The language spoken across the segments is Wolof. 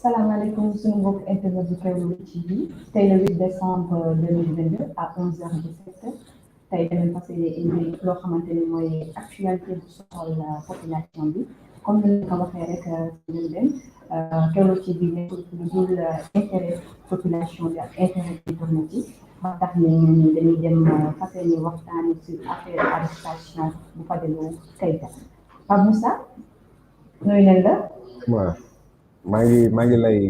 salaamaaleykum suñu mbokk internet bu Kéwoulo TV tey le 8 décembre 2022 à 11h17 tey danañ fas yéene indi loo xamante ni mooy actualité bu soxal population bi comme ni nga ko waxee rek si njëlbeen Kéwoulo TV nekkul lu dul intérêt population bi ak intérêt internet yi ba tax na ñun dañuy dem fas yéene waxtaani sur affaire arrestation bu Fadilou Keita Pape Moussa nuyu nañ la. waaw maa ngi lay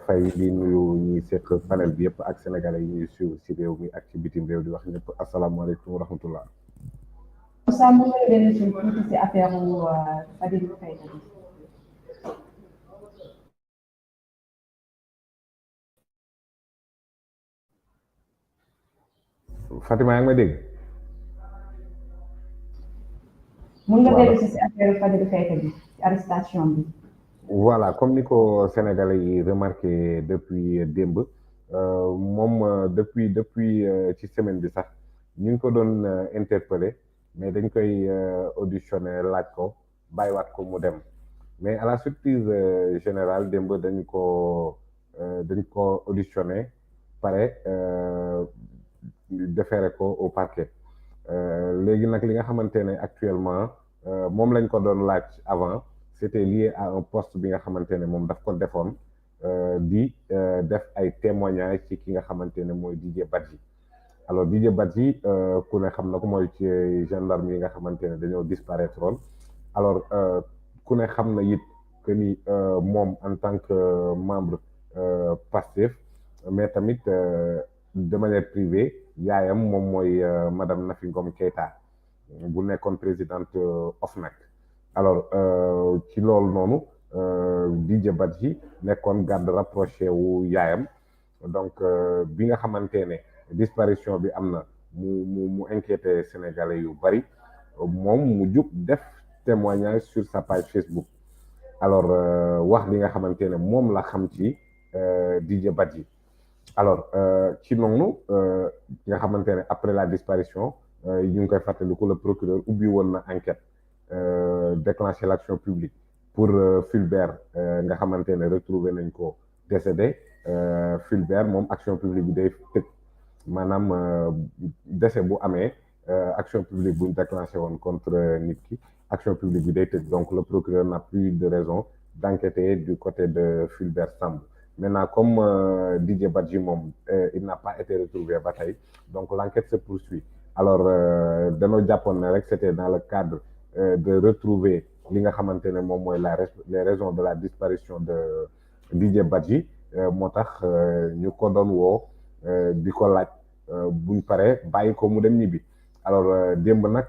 fay di nuyu ñi seq panel bi yëpp ak sénégalais yi ñuy suivre ci réew mi ak ci bitim réew di wax ñëpp asalaamaaleykum wa rahmatullah. Moussa mu ngi leen di tuuti ci affaire Fadilou Keita bi. Fatima yaa ngi may dégg. mun nga dellu si affaire Fadilou Keita bi arrestation bi. voilà comme ni ko sénégalais yi remarqué depuis démb moom depuis ci semaine bi sax ñu ngi ko doon interpellé mais dañ koy auditionné laaj ko bàyyiwaat ko mu dem mais à la surprise générale démb dañ ko auditionné pare déféré ko au parquet léegi nag li nga xamante ne actuellement moom lañ ko doon laaj avant. C'était lié à un poste bi nga xamante ne moom daf ko defoon di def ay témoignages ci ki nga xamante ne mooy Didier Badji alors Didier Badji ku ne xam na ko mooy ci gendarme yi nga xamante ne dañoo disparaître woon alors ku ne xam na it que ni moom en tant que membre Pastef mais tamit de manière privée yaayam moom mooy madame Nafi Ngom Keïta bu nekkoon présidente OFNAC alors ci loolu noonu Didier Badji nekkoon garde rapproché wu yaayam donc bi nga xamante ne disparition bi am na mu inquiété sénégalais yu bari moom mu jug def témoignage sur sa page Facebook alors wax li nga xamante ne moom la xam ci Didier Badji alors ci noonu nga xamante ne après la disparition ñu ngi koy fàttaliku le procureur ubbi woon na enquête déclencher l'action publique pour Fulbert nga xamante ne retrouvé nañ ko décédé Fulbert moom action publique bi day tëj maanaam décès bu amee action publique buñ déclenché woon contre nit ki action publique bi day tëj donc le procureur n'a plus de raison d'enquêter du côté de Fulbert Sambou maintenant comme Didier Badji moom il n'a pas été retrouvé ba tey donc l'enquête se poursuit alors dañoo jàppoon ne rek c'était dans le cadre de retrouver li nga xamante ne moom mooy les raisons de la disparition de Didier Badji moo tax ñu ko doon woo di ko laaj buñ paree bàyyi ko mu dem ñibbi alors démb nag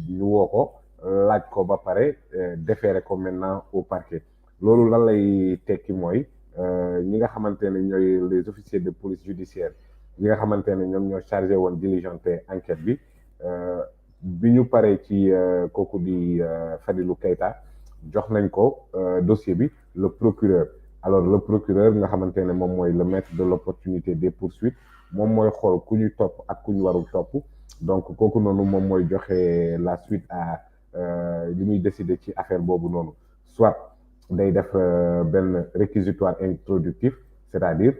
ñu woo ko laaj ko ba pare déféré ko maintenant au parquet loolu lan lay tekki mooy ñi nga xamante ne ñooy les officiers de police judiciaire ñi nga xamante ne ñoom ñoo chargé woon diligenter enquête bi ñu paree ci kooku di Fadilou Keita jox nañ ko dossier bi le procureur alors le procureur nga xamante ne moom mooy le maître de l'opportunité des poursuites moom mooy xool ku ñu topp ak ku ñu warul topp donc kooku noonu moom mooy joxe la suite à li muy décider ci affaire boobu noonu soit day def benn réquisitoire introductif c'est-à-dire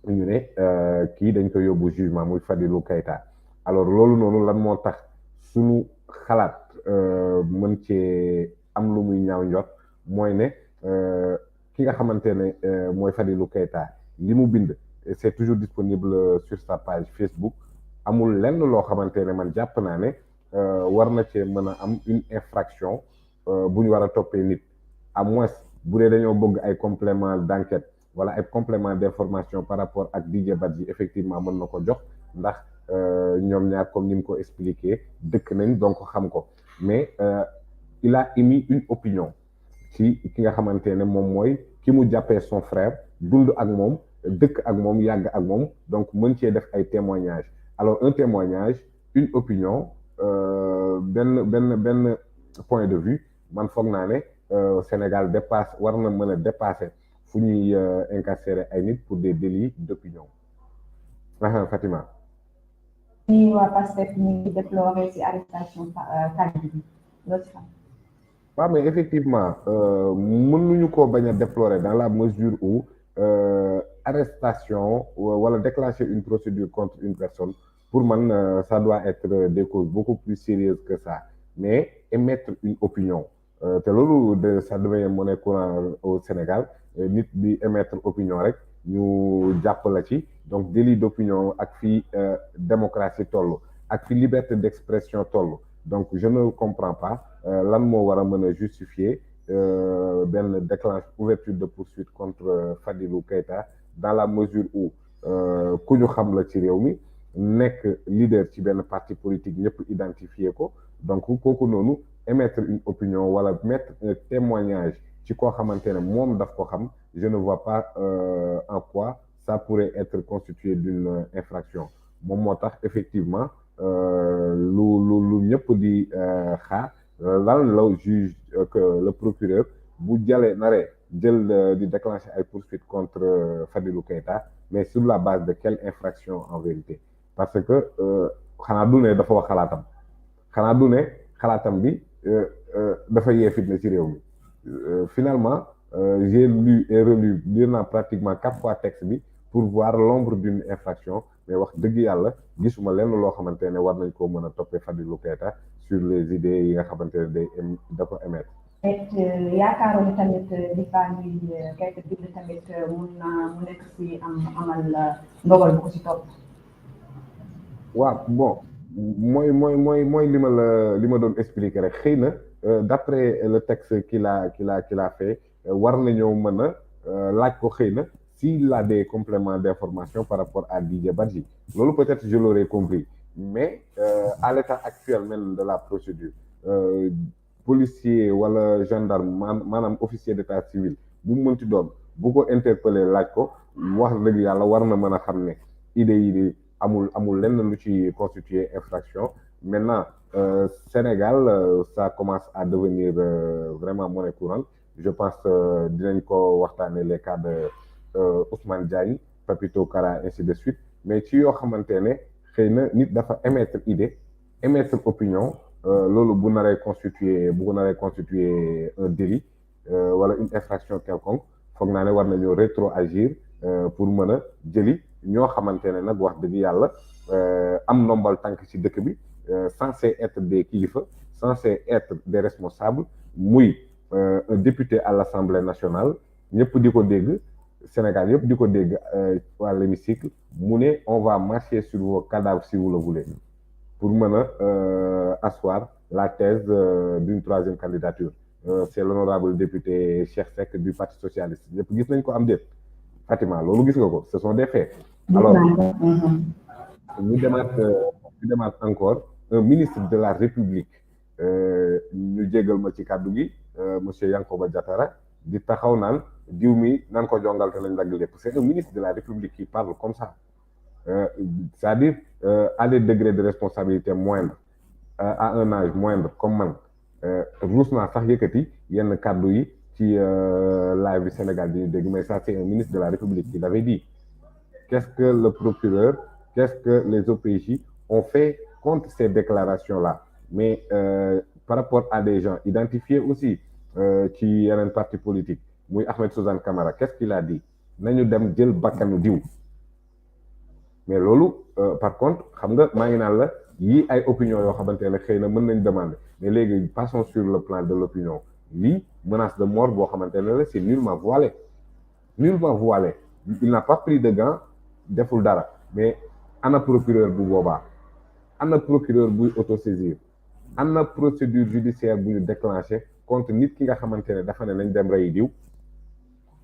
ñu ne kii dañ ko yóbbu jugement muy Fadilou Keita alors loolu noonu lan moo tax suñu xalaat mën cee am lu muy ñaaw njot mooy ne ki nga xamante ne mooy Fadilou Keita li mu bind c'est toujours disponible sur sa page Facebook amul lenn loo xamante ne man jàpp naa ne war na cee mën a am une infraction bu ñu war a toppee nit à moins bu dee dañoo bëgg ay complément d'enquête wala ay complément d'information par rapport ak Didier Badji effectivement mën na ko jox ndax ñoom ñaar comme ni mu ko expliqué dëkk nañ donc xam ko mais il a émis une opinion ci ki nga xamante ne moom mooy ki mu jàppee son frère dund ak moom dëkk ak moom yàgg ak moom donc mën cee def ay témoignages alors un témoignage une opinion benn point de vue man foog naa ne Sénégal dépasse war na mën a dépasser fu ñuy incarcérer ay nit pour des délits d'opinion Fatima. ni waa Pastef ñu ngi déploré ci arrestation Kandji bi loo ci xam. waaw mais effectivement mënuñu ko bañ a déplorer dans la mesure où arrestation wala déclencher une procédure contre une personne pour man ça doit être des causes beaucoup plus sérieuses que ça mais émettre une opinion te loolu de ça devient monnaie courante au Sénégal nit di émettre opinion rek ñu jàpp la ci donc délit d'opinion ak fi démocratie toll ak fi liberté d'expression toll donc je ne comprends pas lan moo war a mën a justifier benn déclenche ouverture de poursuite contre Fadilou Keita dans la mesure où ku ñu xam la ci réew mi nekk leader ci benn parti politique ñëpp identifié ko donc kooku noonu émettre une opinion wala mettre un témoignage ci koo xamante ne moom daf ko xam je ne vois pas en quoi ça pourrait être constitué d'une infraction moom moo tax effectivement lu ñëpp di xaar lan la juge que le procureur bu jëlee naree jël di déclencher ay poursuites contre Fadilou Keita mais sur la base de quelle infraction en vérité parce que xanaa du ne dafa wax xalaatam xanaa du ne xalaatam bi dafa yee fitna ci réew mi finalement j'ai lu et relu lire naa pratiquement 4 fois texte bi pour voir l'ombre d'une infraction mais wax dëgg yàlla gisuma lenn loo xamante ne war nañ koo mën a toppee Fadilou Keita sur les idées yi nga xamante ne da ko émettre. yaakaaroon ni tamit li faa ñuy Keita bind tamit mu nekk si amal ndogal bu ko si topp. waaw bon mooy li ma doon expliquer rek xëy na d'après le texte qu'il a fait war nañoo mën a laaj ko xëy na s'il a des compléments d'information par rapport à Didier Badji loolu peut-être je l'aurais compris mais à l'état actuel même de la procédure policier wala gendarme maanaam officier d'état civil bu mu mënti doon bu ko interpeller laaj ko wax dëgg yàlla war na mën a xam ne idée yi amul lenn lu ci constituer infraction maintenant Sénégal ça commence à devenir vraiment monnaie courante je pense dinañ ko waxtaanee les cas de Ousmane Diagne Papito Kara ainsi de suite mais ci yoo xamante ne xëy na nit dafa émettre idée émettre opinion loolu bu ko naree constituer un délit wala une infraction quelconque foog naa ne war nañoo rétroagir pour mën a jëli ñoo xamante ne nag wax dëgg yàlla am ndombal tànk ci dëkk bi censé être des kilifa censé être des responsables muy un député à l'Assemblée nationale ñëpp di ko dégg Sénégal yëpp di ko dégg à l'hémicycle mu ne on va marcher sur vos cadavres si vous le voulez pour mën a asseoir la thèse d'une troisième candidature c'est l'honorable député Cheikh Seck du Parti socialiste ñëpp gis nañ ko am déet Fatima loolu gis nga ko ce sont des faits alors ñu demaat encore un ministre de la République ñu jégal ma ci kàddu gi monsieur Yankoba Diattara di taxaw naan diw mi nan ko jongal te nañ dagg lépp c'est un ministre de la République qui parle comme ça c'est-à-dire à des degrés de responsabilité moindre à un âge moindre comme man ruus naa sax yëkkati yenn kàddu yi ci live bi Sénégal di ñu dégg mais ça c'est un ministre de la République qui l'avait dit qu'est-ce que le procureur qu'est-ce que les OPJ ont fait contre ces déclarations-là mais par rapport à des gens identifiés aussi ci yeneen parti politique muy Ahmed Suzanne Camara qu'est-ce qu'il a dit nañu dem jël bakkanu diw mais loolu par contre xam nga maa ngi naan la yii ay opinion yoo xamante ne xëy na mën nañ demander mais léegi passons sur le plan de l'opinion lii menace de mort boo xamante ne la c'est nullement voilé il n'a pas pris de gants deful dara mais ana procureur bu boobaa ana procureur buy autosaisir ana procédure judiciaire bu ñu déclenché contre nit ki nga xamante ne dafa ne nañ dem rey diw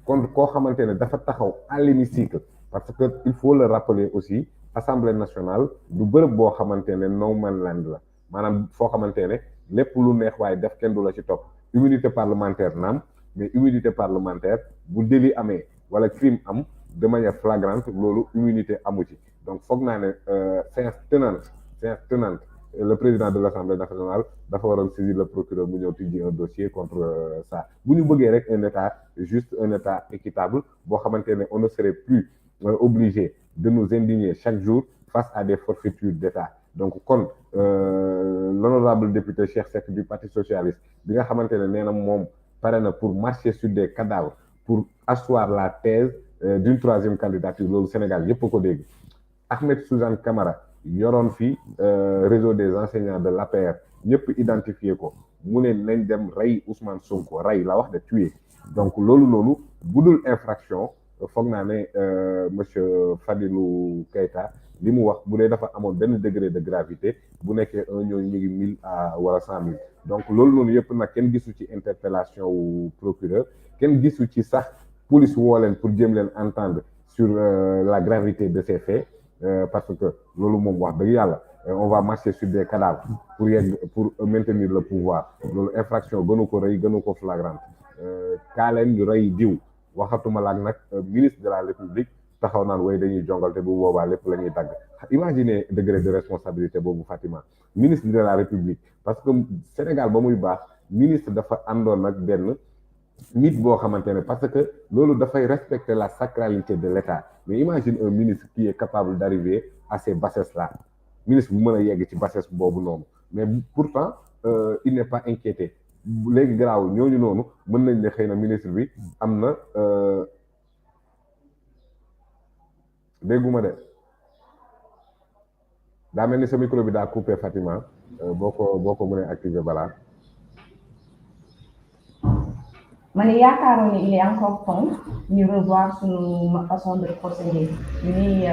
contre koo xamante ne dafa taxaw à l'hémicycle parce que il faut le rappeler aussi Assemblée nationale du bërëb boo xamante ne no man land la maanaam foo xamante ne lépp lu neex waaye def kenn du la ci topp immunité parlementaire naam mais immunité parlementaire bu délit amee wala crime am de manière flagrante loolu immunité amu ci donc foog naa ne séance tenante le président de l'Assemblée nationale dafa waroon saisir le procureur mu ñëw tijji un dossier contre ça bu ñu bëggee rek un état juste un état équitable boo xamante ne on ne serait plus obligé de nous indigner chaque jour face à des forfaitures d'état donc kon l'honorable député Cheikh Seck du parti socialiste bi nga xamante ne nee na moom pare na pour marcher sur des cadavres pour asseoir la thèse d'une troisième candidature loolu Sénégal yëpp a ko dégg. Ahmed Suzanne Camara yoroon fi réseau des enseignants de l'APR ñëpp identifié ko mu ne nañ dem rey Ousmane Sonko rey la wax de tuer donc loolu noonu budul infraction foog naa ne monsieur Fadilou Keita li mu wax bu dee dafa amoon benn degré de gravité bu nekkee ñooñu ñu ngi 1000 à wala 100 000 donc loolu noonu yëpp nag kenn gisu ci interpellation wu procureur kenn gisu ci sax police woo leen pour jéem leen entendre sur la gravité de ces faits parce que loolu moom wax dëgg yàlla on va marcher sur des cadavres pour maintenir le pouvoir loolu infraction gënu ko rëy gënu ko flagrante kaa leen ñu rey diw waxatuma laak nag ministre de la République taxaw naan way dañuy jongal te bu boobaa lépp la ñuy dagg imaginez degré de responsabilité boobu Fatima ministre de la République parce que Sénégal ba muy baax ministre dafa àndoon nag benn nit boo xamante ne parce que loolu dafay respecter la sacralité de l'État mais imagine un ministre qui est capable d'arriver à ces bassesses là ministre bu mën a yegg ci bassesse boobu noonu mais pourtant il n'est pas inquiété léegi garaaw ñooñu noonu mën nañ ne xëy na ministre bi am na dégguma de daa mel ni sa micro bi daa coupé Fatima boo ko mënee activer balaa. ma ne yaakaaroon ne il est encore temps ñu revoir suñu façon de procéder ñu ni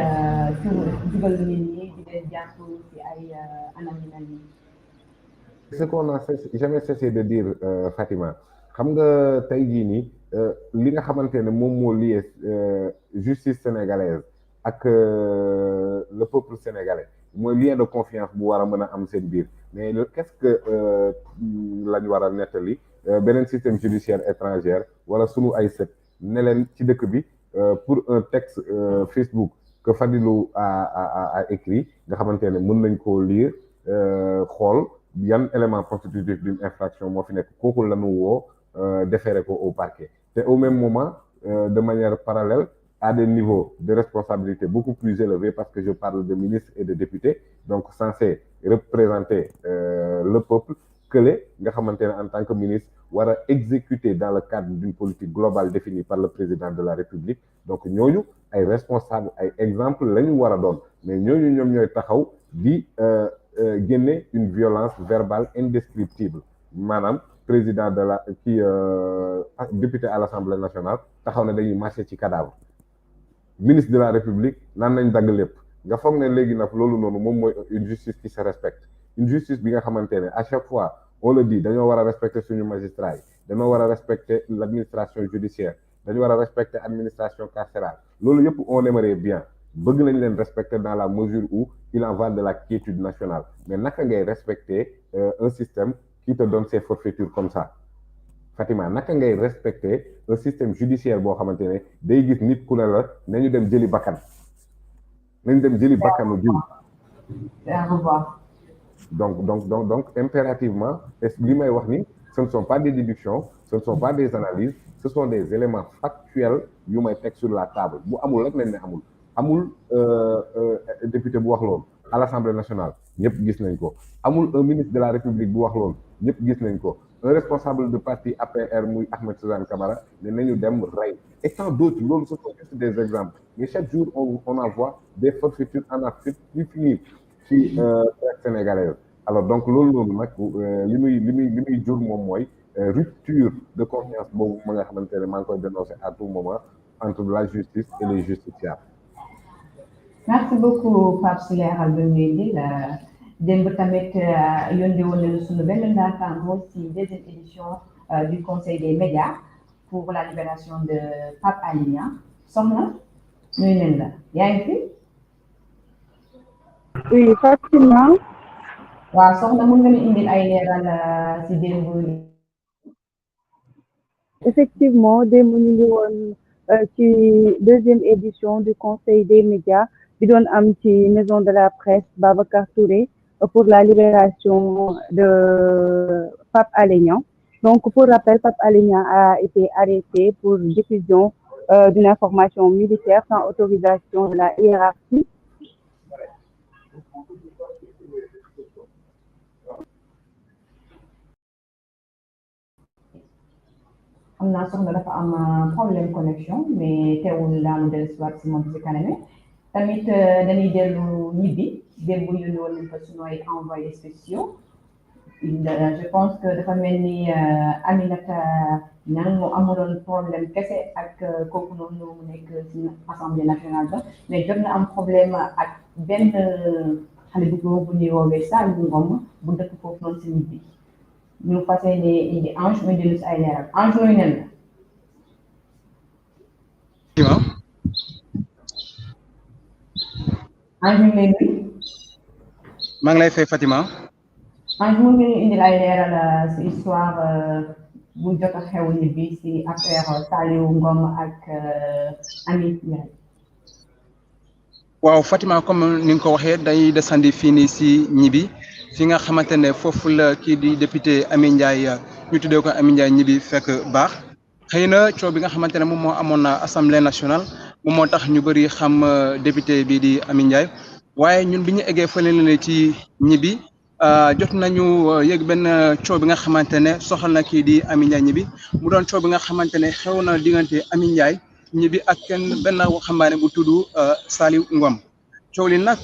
dugal nit ñi di leen jàpp ci ay anam yi mel nii. ce qu'on a jamais cessé de dire Fatima xam nga tey jii nii li nga xamante ne moom moo lié justice sénégalaise ak le peuple sénégalais mooy lien de confiance bu war a mën a am seen biir mais qu'est-ce que lañ war a nettali beneen système judiciaire étranger wala sunu ay sët ne leen ci dëkk bi pour un texte Facebook que Fadilou a écrit nga xamante ne mën nañ koo lire xool yan élément constitutif d'une infraction moo fi nekk kooku lañu woo déféré ko au parquet te au même moment de manière parallèle à des niveaux de responsabilité beaucoup plus élevés parce que je parle de ministres et de députés donc censés représenter le peuple kële nga xamante ne en tant que ministre war a exécuter dans le cadre d'une politique globale définie par le président de la République donc ñooñu ay responsables ay exemples la ñu war a doon mais ñooñu ñoom ñooy taxaw di génne une violence verbale indescriptible maanaam président de la député à l'Assemblée nationale taxaw ne dañuy marcher ci cadavre ministre de la République naan nañ dagg lépp nga foog ne léegi nag loolu noonu moom mooy une justice qui se respecte une justice bi nga xamante ne à chaque fois on le dit dañoo war a respecter suñu magistrat yi dañoo war a respecter l'administration judiciaire dañu war a respecter administration carcérale loolu yëpp on aimerait bien bëgg nañ leen respecter dans la mesure où il en va de la quiétude nationale mais naka ngay respecter un système qui te donne ses forfaitures comme ça Fatima naka ngay respecter un système judiciaire boo xamante ne day gis nit ku ne la nañu dem jëli bakkan nañu dem jëli bakkanu jiw donc impérativement li may wax ni ce ne sont pas des déductions ce ne sont pas des analyses ce sont des éléments factuels yu may teg sur la table bu amul rek nañ ne amul député bu wax loolu à l'Assemblée nationale ñëpp gis nañ ko amul un ministre de la République bu wax loolu ñëpp gis nañ ko un responsable de parti APR muy Ahmed Suzanne Camara ne nañu dem rey et tant d'autres loolu ce sont juste des exemples mais chaque jour on en voit des forfaitures en Afrique plus finir ci presse sénégalaise alors donc loolu noonu nag li muy jur moom mooy rupture de confiance boobu ma nga xamante ne maa ngi koy dénoncer à tout moment entre la justice et les justiciables. Merci beaucoup Pape si leeral bi muy indil démb tamit yónnee woon nañu suñu benn naataango ci deuxième édition du conseil des médias pour la libération de Pape Alé Niang soxna nuyu nañ la yaa ngi fi. Oui Fatima. waaw soxna mën nga ñu indil ay leeral ci démb. Effectivement démb ñu ngi woon ci deuxième édition du conseil des médias bi doon am ci maison de la presse Babacar Touré pour la libération de Pape Alé Niang. Donc pour rappel, Pape Alé Niang a été arrêté pour diffusion d'une information militaire sans autorisation de la hiérarchie. xam naa soxna dafa am problème connexion mais teewul daanu dellusiwaat si moom si kaname tamit dañuy dellu ñibbi démb yónni woon nañ fa suñu ay envoyés spéciaux je pense que dafa mel ni Aminata Niang moo amuloon problème kese ak kooku noonu mu nekk ci assemblée nationale ba mais jot na am problème ak benn xale bu góor bu ñuy woowee Saliou Ngom bu dëkk foofu noonu si ñibbi ñu fas yéene indi Ange muy dellu si ay leeral Ange nooy nen la. Ange ñu ngi lay nuyu. maa ngi lay fay Fatima. Ange mu ngi indil ay leeral si histoire bu jot a xew ñibbi si affaire Saliou Ngom ak Ami Ndiaye. waaw Fatima comme ni nga ko waxee day desandi fii nii si ñibbi fi nga xamante ne foofu la kii di député Ami Ndiaye ñu tuddee ko Ami Ndiaye ñibbi fekk baax xëy na coow bi nga xamante ne moom moo amoon na assemblée nationale moom moo tax ñu bëri xam député bii di Ami Ndiaye waaye ñun bi ñu eggee fële la ci ñibbi jot nañu yëg benn coow bi nga xamante ne soxal na kii di Ami Ndiaye ñibbi mu doon coow bi nga xamante ne xew na diggante Ami Ndiaye ñibbi ak kenn benn waxambaane bu tudd Saliou Ngom coow li nag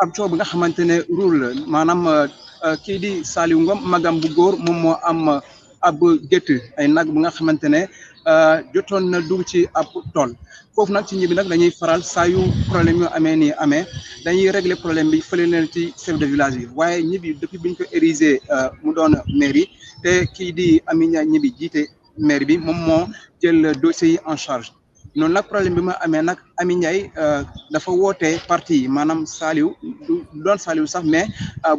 ab coow bi nga xamante ne rôle maanaam kii di Saliou Ngom magam bu góor moom moo am ab gétt ay nag bu nga xamante ne jotoon na dugg ci ab tool foofu nag ci ñibbi nag dañuy faral saa yu problème yu amee dañuy régler problème bi fële leen ci chef de village bi waaye ñibbi depuis biñ ko érigé mu doon mairie te kii di Ami Ndiaye ñibbi jiite maire bi moom moo jël dossier yi en charge noonu nag problème bi ma amee nag Ami Ndiaye dafa woote parti yi maanaam Saliou du doon Saliou sax mais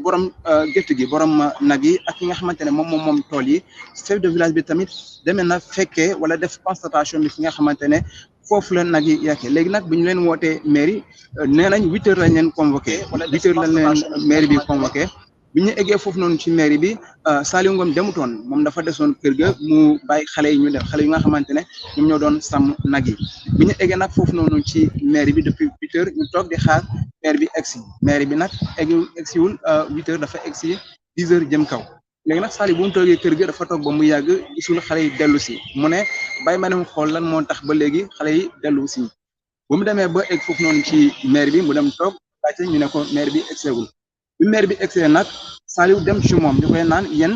borom gétt gi borom nag yi ak ki nga xamante ne moom tool yi chef de village bi tamit demee na fekkee wala def constatation bi fi nga xamante ne foofu la nag yi yàqee léegi nag bu ñu leen wootee mairie nee nañ 8 heures lañ leen convoqué 8 heures lañ leen mairie bi convoqué bi ñu eggee foofu noonu ci mairie bi Saliou Ngom demutoon moom dafa desoon kër ga mu bàyyi xale yi ñu dem xale yi nga xamante ne ñoom ñoo doon sàmm nag yi bi ñu eggee nag foofu noonu ci mairie bi depuis 8 heures ñu toog di xaar maire bi egsi maire bi nag egsiwul 8 heures dafa egsi 10 heures jëm kaw léegi nag Saliou bu mu toogee kër ga dafa toog ba mu yàgg gisul xale yi dellu si mu ne bàyyi ma dem xool lan moo tax ba léegi xale yi dellu si bu mu demee ba egg foofu noonu ci maire bi mu dem toog laajte ñu ne ko maire bi egseegul bi maire bi egsee nag Saliou dem ci moom ñu koy naan yéen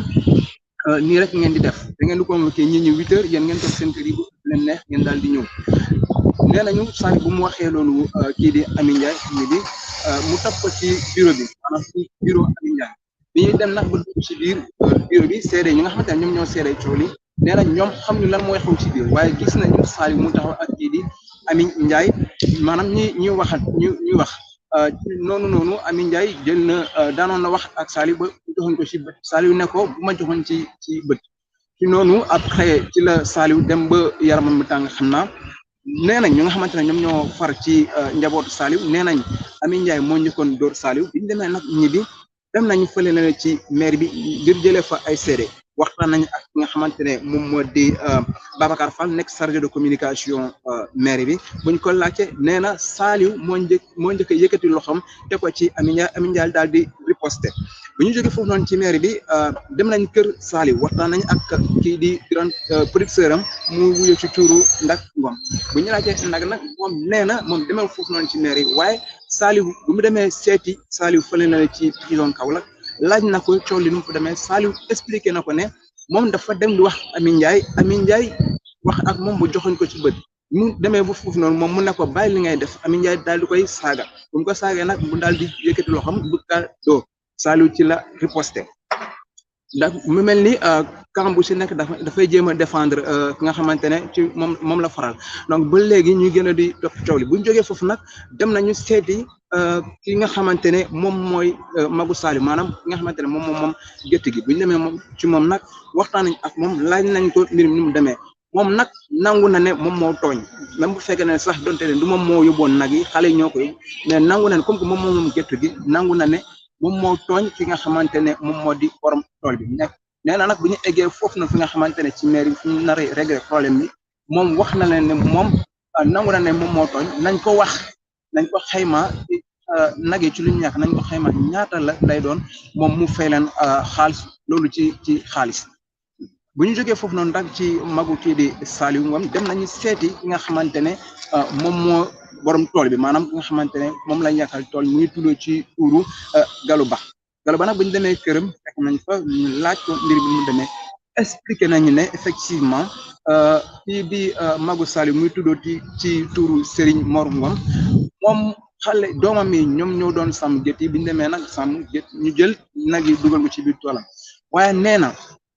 nii rek ngeen di def da ngeen di convoqué ñi 8 heures yéen ngeen toog seen kër yi bu leen neex ngeen daal di ñëw nee nañu Saliou bu mu waxee loolu kii di Ami Ndiaye ñi bi mu topp ko ci bureau bi maanaam ci bureau Ami Ndiaye bi ñuy dem nag ba dugg ci biir bureau bi seede ñi nga xamante ne ñoom ñoo seede coow li nee na ñoom xam ñu lan mooy xew ci biir waaye gis nañu Saliou mu taxaw ak kii di Ami Ndiaye maanaam ñuy wax noonu Ami Ndiaye jël na daanoon na wax ak Saliou ba joxoñ ko ci bët Saliou ne ko bu ma joxoñ ci bët ci noonu après ci la Saliou dem ba yaramam bu tàng xam naa nee nañ ñu nga xamante ne ñoom ñoo far ci njabootu Saliou nee nañ Ami Ndiaye moo njëkkoon dóor Saliou bi ñu demee nag ñibbi dem nañu fële na ci maire bi ngir jëlee fa ay seede waxtaan nañu ak nga xamante ne moom moo di Babacar Fall nekk chargé de communication maire bi buñ ko laajte nee na Saliou moo njëkk a yëkkati loxoom te ko ci Ami Ndiaye daal di riposte bu ñu jógee foofu noonu ci maire bi dem nañ kër Saliou waxtaan nañ ak kii di grand producteur am mu wuyu ci tuuru Ndak Ngom bu ñu laajtee nag moom nee na moom demee foofu noonu ci maire yi waaye Saliou bu mu demee seeti Saliou fële na ci prison Kaolack laaj na ko coow li nu mu fa demee Saliou expliqué na ko ne moom dafa dem di wax Ami Ndiaye wax ak moom bu joxoñ ko ci bët mu demee bu foofu noonu moom mu ne ko bàyyi li ngay def Ami Ndiaye daal di koy saaga bu mu ko saagee nag mu daal di yëkkati loxoom bu ka doo Saliou ci la riposté ndax mu mel ni camp bu si nekk dafay jéem a défendre ki nga xamante ne ci moom la faral donc ba léegi ñu gën a di topp coow li bu ñu jógee foofu nag dem nañu seeti ki nga xamante ne moom mooy magu Saliou maanaam ki nga xamante ne moom gétt gi bu ñu demee moom ci moom nag waxtaan nañ ak moom laaj nañ ko mbir mi ni mu demee moom nag nangu na ne moom moo tooñ même bu fekkee ne sax donte ne du moom moo yóbboon nag yi xale yi ñoo koy mais nangu na ne comme que moom gétt gi nangu na ne moom moo tooñ ki nga xamante ne moom moo di borom tool bi nekk nee na nag bu ñu eggee foofu na fi nga xamante ne ci mairie bi fi ñu nar a régler problème bi moom wax na leen ne moom nangu na ne moom moo tooñ nañ ko xayma nag yi ci lu ñu ñàkk nañ ko xayma ñaata la lay doon moom mu fay leen xaalis loolu ci xaalis bu ñu jógee foofu noonu nag ci magu kii di Saliou Ngom dem nañu seeti ki nga xamante ne moom moo borom tool bi maanaam ki nga xamante ne moom lañ yàkkal tool mu ngi tuddoo ci tuuru Galou Ba nag bu ñu demee këram fekk nañ fa ñu laaj ko mbir bi mu demee expliqué nañu ne effectivement kii di magu Saliou muy tuddoo ci tuuru Serigne Mor Ngom moom xale doomam yi ñoom ñoo doon sàmm gétt yi bi ñu demee nag sàmm gétt ñu jël nag yi dugal ko ci biir toolam waaye nee na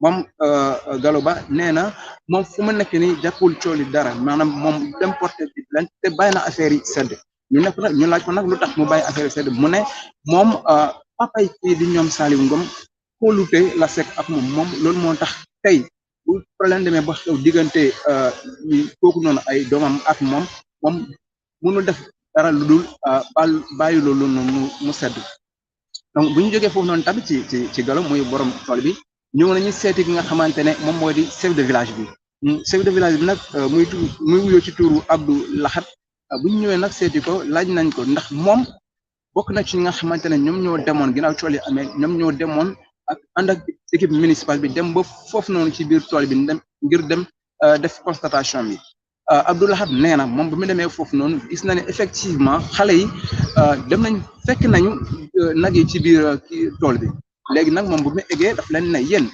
moom Galou Ba nee na moom fu mu nekk nii jàppul cooli dara maanaam moom dem porté bi leen te bàyyi na affaire yi sedd ñu nekk nag ñu laaj ko nag lu tax mu bàyyi affaire yi sedd mu ne moom papa yi kii di ñoom Saliou Ngom kóolute la sekk ak moom loolu moo tax tey bu problème demee ba xew diggante kooku noonu ay doomam ak moom mënul def dara lu dul bàyyi loolu noonu mu sedd donc bu ñu jógee foofu noonu tamit ci Galou muy borom tool bi ñëw nañu seeti ki nga xamante ne moom moo di chef de village bi chef de village bi nag muy wuyoo ci tuuru Abdou Lahat bu ñu ñëwee nag seeti ko laaj nañ ko ndax moom bokk na ci nga xamante ne ñoom ñoo demoon ginnaaw tool yi amee ñoom ñoo demoon ak ànd ak équipe municipale bi dem ba foofu noonu ci biir tool bi ngir dem def constatation bi Abdou Lahat nee na moom bu mu demee foofu noonu gis na ne effectivement xale yi dem nañ fekk nañu nag yi ci biir tool bi léegi nag moom bu mu eggee daf leen ne yéen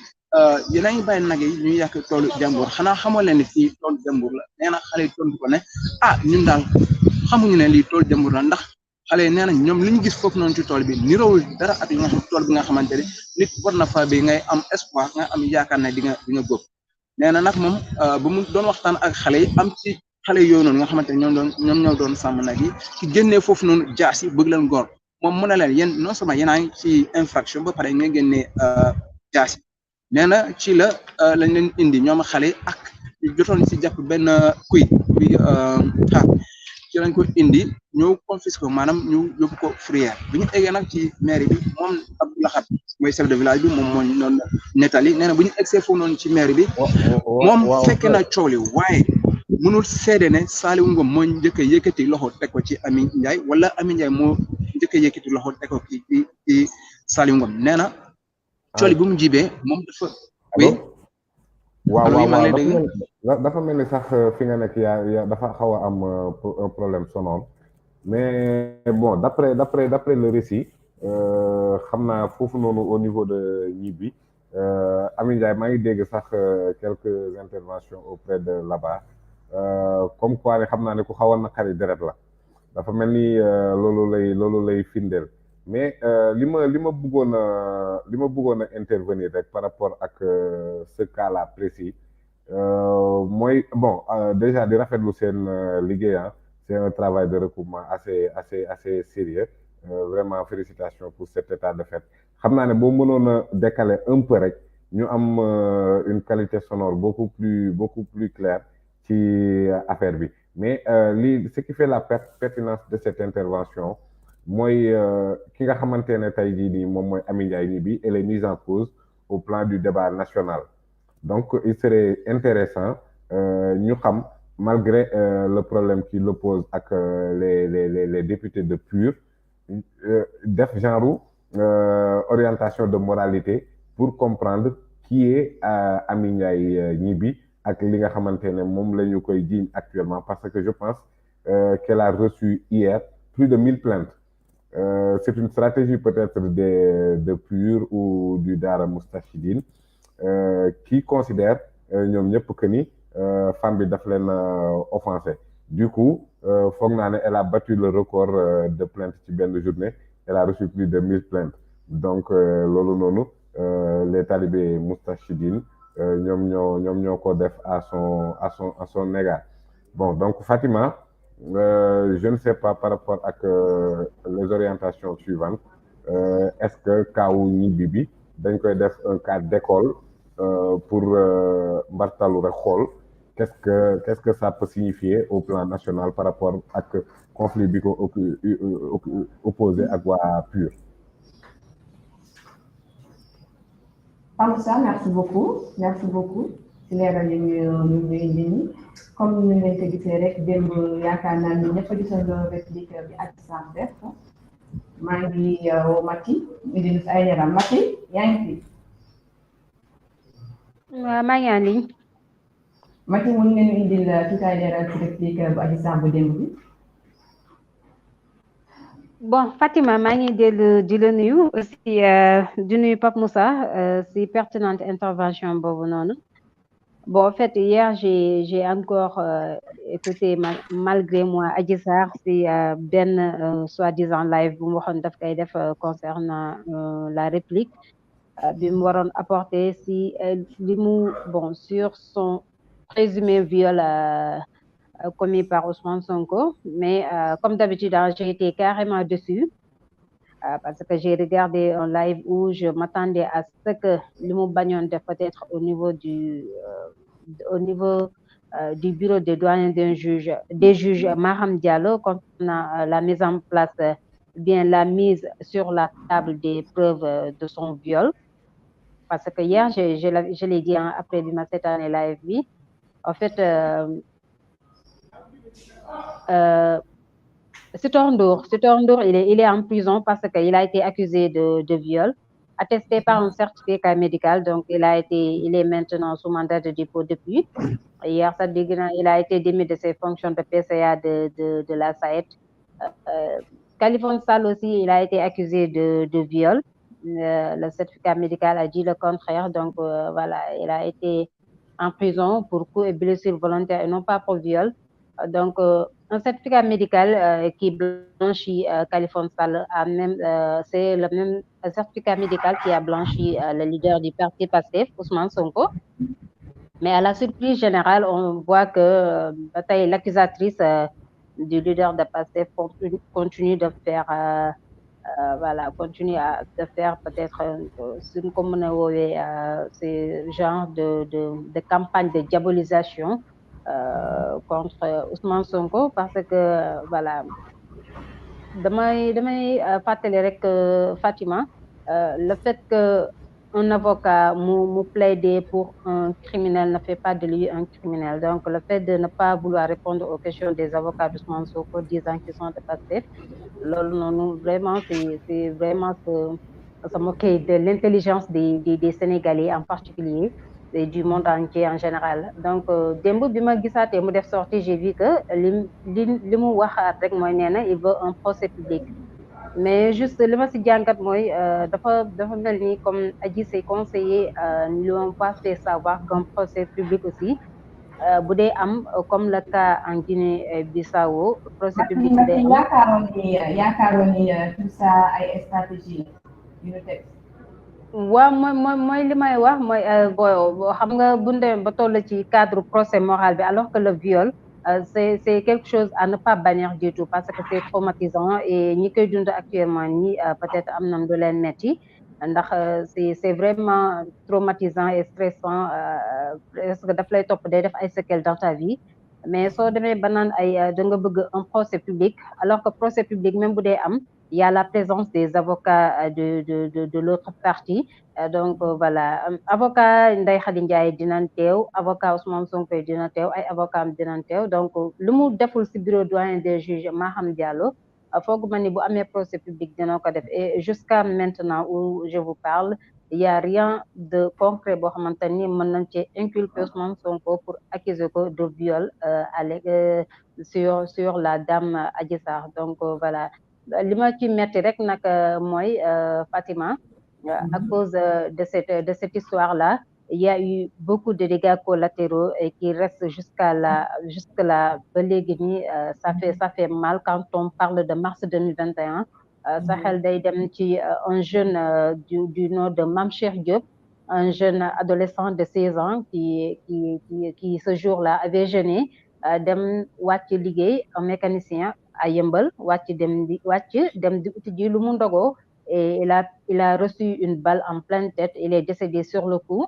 a ngi bàyyi nag yi ñuy yàq toolu jàmbur xanaa xamoo leen ni fii toolu jàmbur la nee na xale yi tontu ko ne ñun daal xamuñu ne lii toolu jàmbur la ndax xale yi nee na ñoom li ñu gis foofu noonu ci tool bi niroowul dara ak li nga xam tool bi nga xamante ne nit war na fa bi ngay am espoir nga am yaakaar ne di nga góob nee na nag moom bu mu doon waxtaan ak xale yi am ci xale yooyu noonu nga xamante ne ñoom ñoo doon sàmm nag yi ki génnee foofu noonu jaas yi bëgg leen góor moom mu ne leen yéen non seulement yéen a ngi ci infraction ba pare nga génnee jaas yi nee na ci la lañ leen indi ñoom xale yi ak jotoon ci jàpp benn kuy xaar ci lañ ko indi ñëw confisqué ko maanaam ñu yóbbu ko fourrière bi ñu eggee nag ci mairie bi moom Abdou Lahat mooy chef de village bi moom moo noonu nettali nee na bu ñu egsee foofu noonu ci mairie bi moom fekke na coow li waaye mënul seede ne Saliou Ngom moo njëkk a yëkkati loxo teg ko ci Amy Ndiaye wala Amy Ndiaye moo njëkk a yëkkati loxo teg ko ci Saliou Ngom nee na coow li bu mu jibee moom dafa waaw dafa mel ni sax fi nga nekk yaa dafa xaw a am un problème sonore mais bon d'après le récit xam naa foofu noonu au niveau de ñibbi Amy Ndiaye maa ngi dégg sax quelques interventions auprès de là-bas comme quoi ne xam naa ne ku xawoon na xari deret la dafa mel ni loolu lay findeel mais li ma bëggoon a intervenir rek par rapport ak ce cas-là précis mooy bon déjà di rafetlu seen liggéey c'est un travail de recoupement assez sérieux vraiment félicitations pour cet état de fait xam naa ne boo mënoon a décaler un peu rek ñu am une qualité sonore beaucoup plus claire ci affaire bi mais ce qui fait la pertinence de cette intervention mooy ki nga xamante ne tey jii nii moom mooy Amy Ndiaye Gniby elle est mise en cause au plan du débat national donc il serait intéressant ñu xam malgré le problème qui l'oppose ak les députés de PUR def genre orientation de moralité pour comprendre qui est Amy Ndiaye Gniby ak li nga xamante ne moom la ñu koy jiiñ actuellement parce que je pense qu'elle a reçu hier plus de 1000 plaintes. C'est une stratégie peut-être de PUR ou du Daara Moustachidine qui considère ñoom ñëpp que ni femme bi daf leen offensé du coup foog naa ne elle a battu le record de plaintes ci benn journée elle a reçu plus de 1000 plaintes donc loolu noonu les talibés Moustachidine ñoom ñoo ko def à son égard bon donc Fatima je ne sais pas par rapport ak les orientations suivantes est-ce que kaawu Gniby bi dañ koy def un cas d'école pour mbartalu rek xool qu'est-ce que ça peut signifier au plan national par rapport ak conflit bi ko opposé ak waa PUR. Amsa, merci beaucoup ci leeral yi ñu indi comme ñu leen ko gisee rek démb yaakaar naa ni ñëpp a gisandoo réplique bi ak Sam def maa ngi woo Mati indi ay yaram Mati yaa ngi fi. maa ngi en ligne. Mati mën ngeen indil ci tay leeral ci réplique bu Adji Sarr bu démb bi. Bon Fatima maa ngi dellu di la nuyu aussi di nuyu Pape Moussa si pertinente intervention boobu noonu. Bon en fait hier j'ai encore écouté malgré moi Adji Sarr si benn soi-disant live bu mu waxoon daf koy def concernant la réplique bi mu waroon apporter si li mu bon sur son présumé viol commis par Ousmane Sonko, mais comme d'habitude, j'ai été carrément dessus parce que j'ai regardé un live où je m'attendais à ce que le mot bagnon de peut-être au niveau du bureau de douane des juges Maham Diallo concernant la mise en place, bien la mise sur la table des preuves de son viol. Parce que hier, je l'ai dit après cette année live, oui. En fait, Sitor Ndour, il est en prison parce qu'il a été accusé de viol, attesté par un certificat médical, donc il est maintenant sous mandat de dépôt depuis. Hier, il a été démis de ses fonctions de PCA de la SAED. Khalifa Sall aussi, il a été accusé de viol. Le certificat médical a dit le contraire, donc voilà, il a été en prison pour coups et blessures volontaires et non pas pour viol. Donc, un certificat médical qui blanchit Khalifa Sall c'est le même certificat médical qui a blanchi le leader du parti PASTEF, Ousmane Sonko. Mais à la surprise générale, on voit que l'accusatrice du leader de PASTEF continue de faire de faire peut-être ce genre de campagne de diabolisation contre Ousmane Sonko parce que voilà damay fàttali rek Fatima le fait que un avocat mu plaider pour un criminel ne fait pas de lui un criminel. Donc le fait de ne pas vouloir répondre aux questions des avocats d'Ousmane Sonko disant qu'ils sont de PASTEF, vraiment c'est vraiment se moquer de l'intelligence des Sénégalais en particulier et du monde entier en général. Donc démb bi ma gisaatee mu def sortie, j'ai vu que li mu waxaat rek mooy nee na il veut un procès public. Mais juste li ma si jàngat mooy dafa mel ni comme Adji s'est conseillé lui ont pas fait savoir qu'un procès public aussi bu dee am comme le cas en Guinée-Bissau procès public bu dee am. yaakaaroon ni tout ça ay stratégie yu ñu teg. waaw mooy li may wax mooy boo xam nga bu ñu demee ba toll ci cadre procès moral bi alors que le viol c'est quelque chose à ne pas bannir du tout parce que c'est traumatisant et ñi koy dund actuellement ñi peut-être am na lu leen metti ndax c'est vraiment traumatisant et stressant parce que daf lay topp day def ay séquelles dans ta vie mais soo demee ba naan ay da nga bëgg un procès public alors que procès public même bu dee am il y a la présence des avocats de l'autre partie donc voilà avocat Ndeye Khady Ndiaye dinañ teew avocat Ousmane Sonko dina teew ay avocat am dinañ teew donc lu mu deful ci bureau doyen des juges Maham Diallo foog ma ni bu amee procès public dina ko def et jusqu'à maintenant où je vous parle il y a rien de concret boo xamante ni mën nañ ci inculper Ousmane Sonko pour accuser ko de viol sur la dame Adji Sarr donc voilà li ma ci metti rek nag mooy Fatima à cause de cette histoire là il y a eu beaucoup de dégâts collatéraux et qui restent jusque là ba léegi nii ça fait mal quand on parle de mars 2021 sa xel day dem ci un jeune du nom de Mame Cheikh Diop un jeune adolescent de 16 ans qui ce jour-là avait jeûné dem wàcc liggéey un mécanicien à Yeumbeul wàcc dem di uti ji lu mu ndogoo et il a reçu une balle en pleine tête il est décédé sur le coup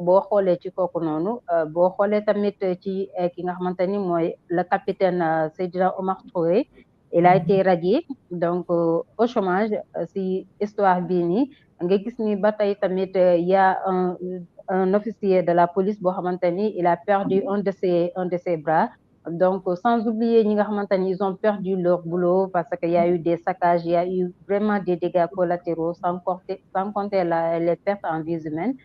boo xoolee ci kooku noonu boo xoolee tamit ci ki nga xamante ni mooy le capitaine Seydina Omar Touré il a été radié donc au chômage si histoire bii nii nga gis ni ba tey tamit y a un officier de la police boo xamante ni il a perdu un de ses bras donc sans oublier ñi nga xamante ni ils ont perdu leur boulot parce que y a eu des saccages il y a eu vraiment des dégâts collatéraux sans compter les pertes en vies humaines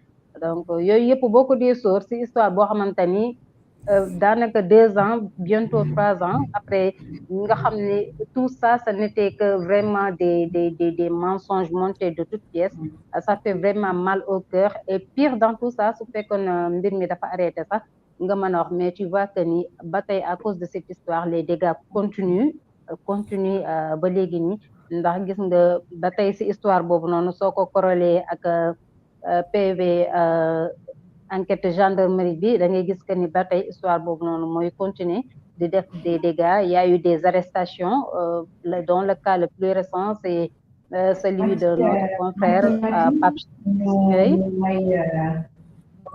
donc yooyu yëpp boo ko dee sóor ci histoire boo xamante ni daanaka 2 ans bientôt 3 ans après nga xam ne tout ça ça n'était que vraiment des mensonges montés de toutes pièces. Ça fait vraiment mal au cœur et pire dans tout ça su fekkoon mbir mi dafa arrêté sax nga mën a wax mais tu vois que ni ba tey à cause de cette histoire les dégâts continuent ba léegi nii ndax gis nga ba tey ci histoire boobu noonu soo ko corrélé ak PV enquête gendarmerie bi da ngay gis que ni ba tey histoire boobu noonu mooy continuer di def des dégâts. Il y a eu des arrestations dont le cas le plus récent c'est celui de notre confrère Pape Cheikh.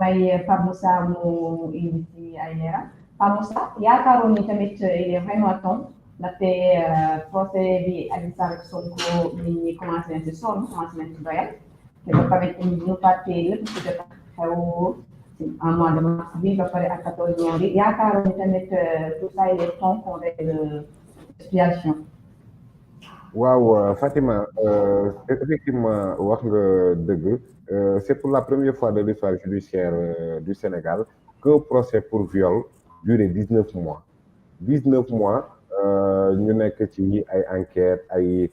may Pape Moussa mu indi ci ay leeral Pape Moussa yaakaaroon ni tamit il est vraiment temps ndaxte procès bi Adji Sarr ak Sonko nit ñi commencé nañ ci sonn commencé nañ ci doyal te ba tamit ñu fàttee lépp ci jot xew en mois de mars bi ba pare ak 14 millions bi yaakaaroon ni tamit tout ça il est temps qu'on règle situation. waaw Fatima effectivement wax nga dëgg c'est pour la première fois de l'histoire judiciaire du Sénégal qu'un procès pour viol duré 19 mois 19 mois ñu nekk ci ay enquêtes ay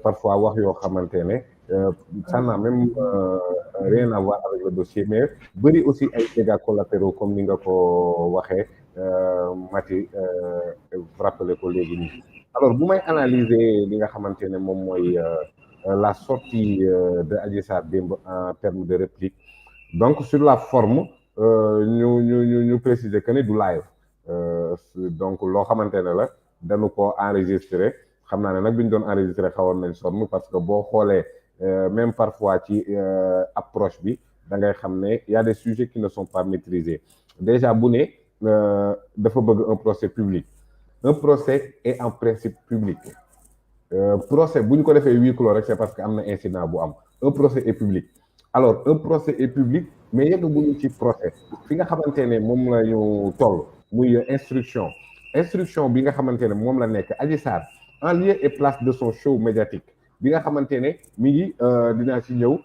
parfois wax yoo xamante ne ça n'a même rien à voir avec le dossier mais bëri aussi ay dégâts collatéraux comme ni nga ko waxee Mati rappelé ko léegi nii. Alors bu may analyser li nga xamante ne moom mooy la sortie de Adji Sarr démb en termes de réplique donc sur la forme ñu préciser que ne du live donc loo xamante ne la dañu ko enregistré xam naa ne nag bi ñu doon enregistré xawoon nañ sonn parce que boo xoolee même parfois ci approche bi da ngay xam ne y a des sujets qui ne sont pas maîtrisés déjà bu ne dafa bëgg un procès public. Un procès est en principe public procès bu ñu ko defee huis clos rek c'est parce que am na incident bu am un procès est public alors un procès est public mais yegg bu ñu ci procès fi nga xamante ne moom la ñu toll muy instruction bi nga xamante ne moom la nekk Adji Sarr en lieu et place de son show médiatique bi nga xamante ne mi ngi dinaa ci ñëw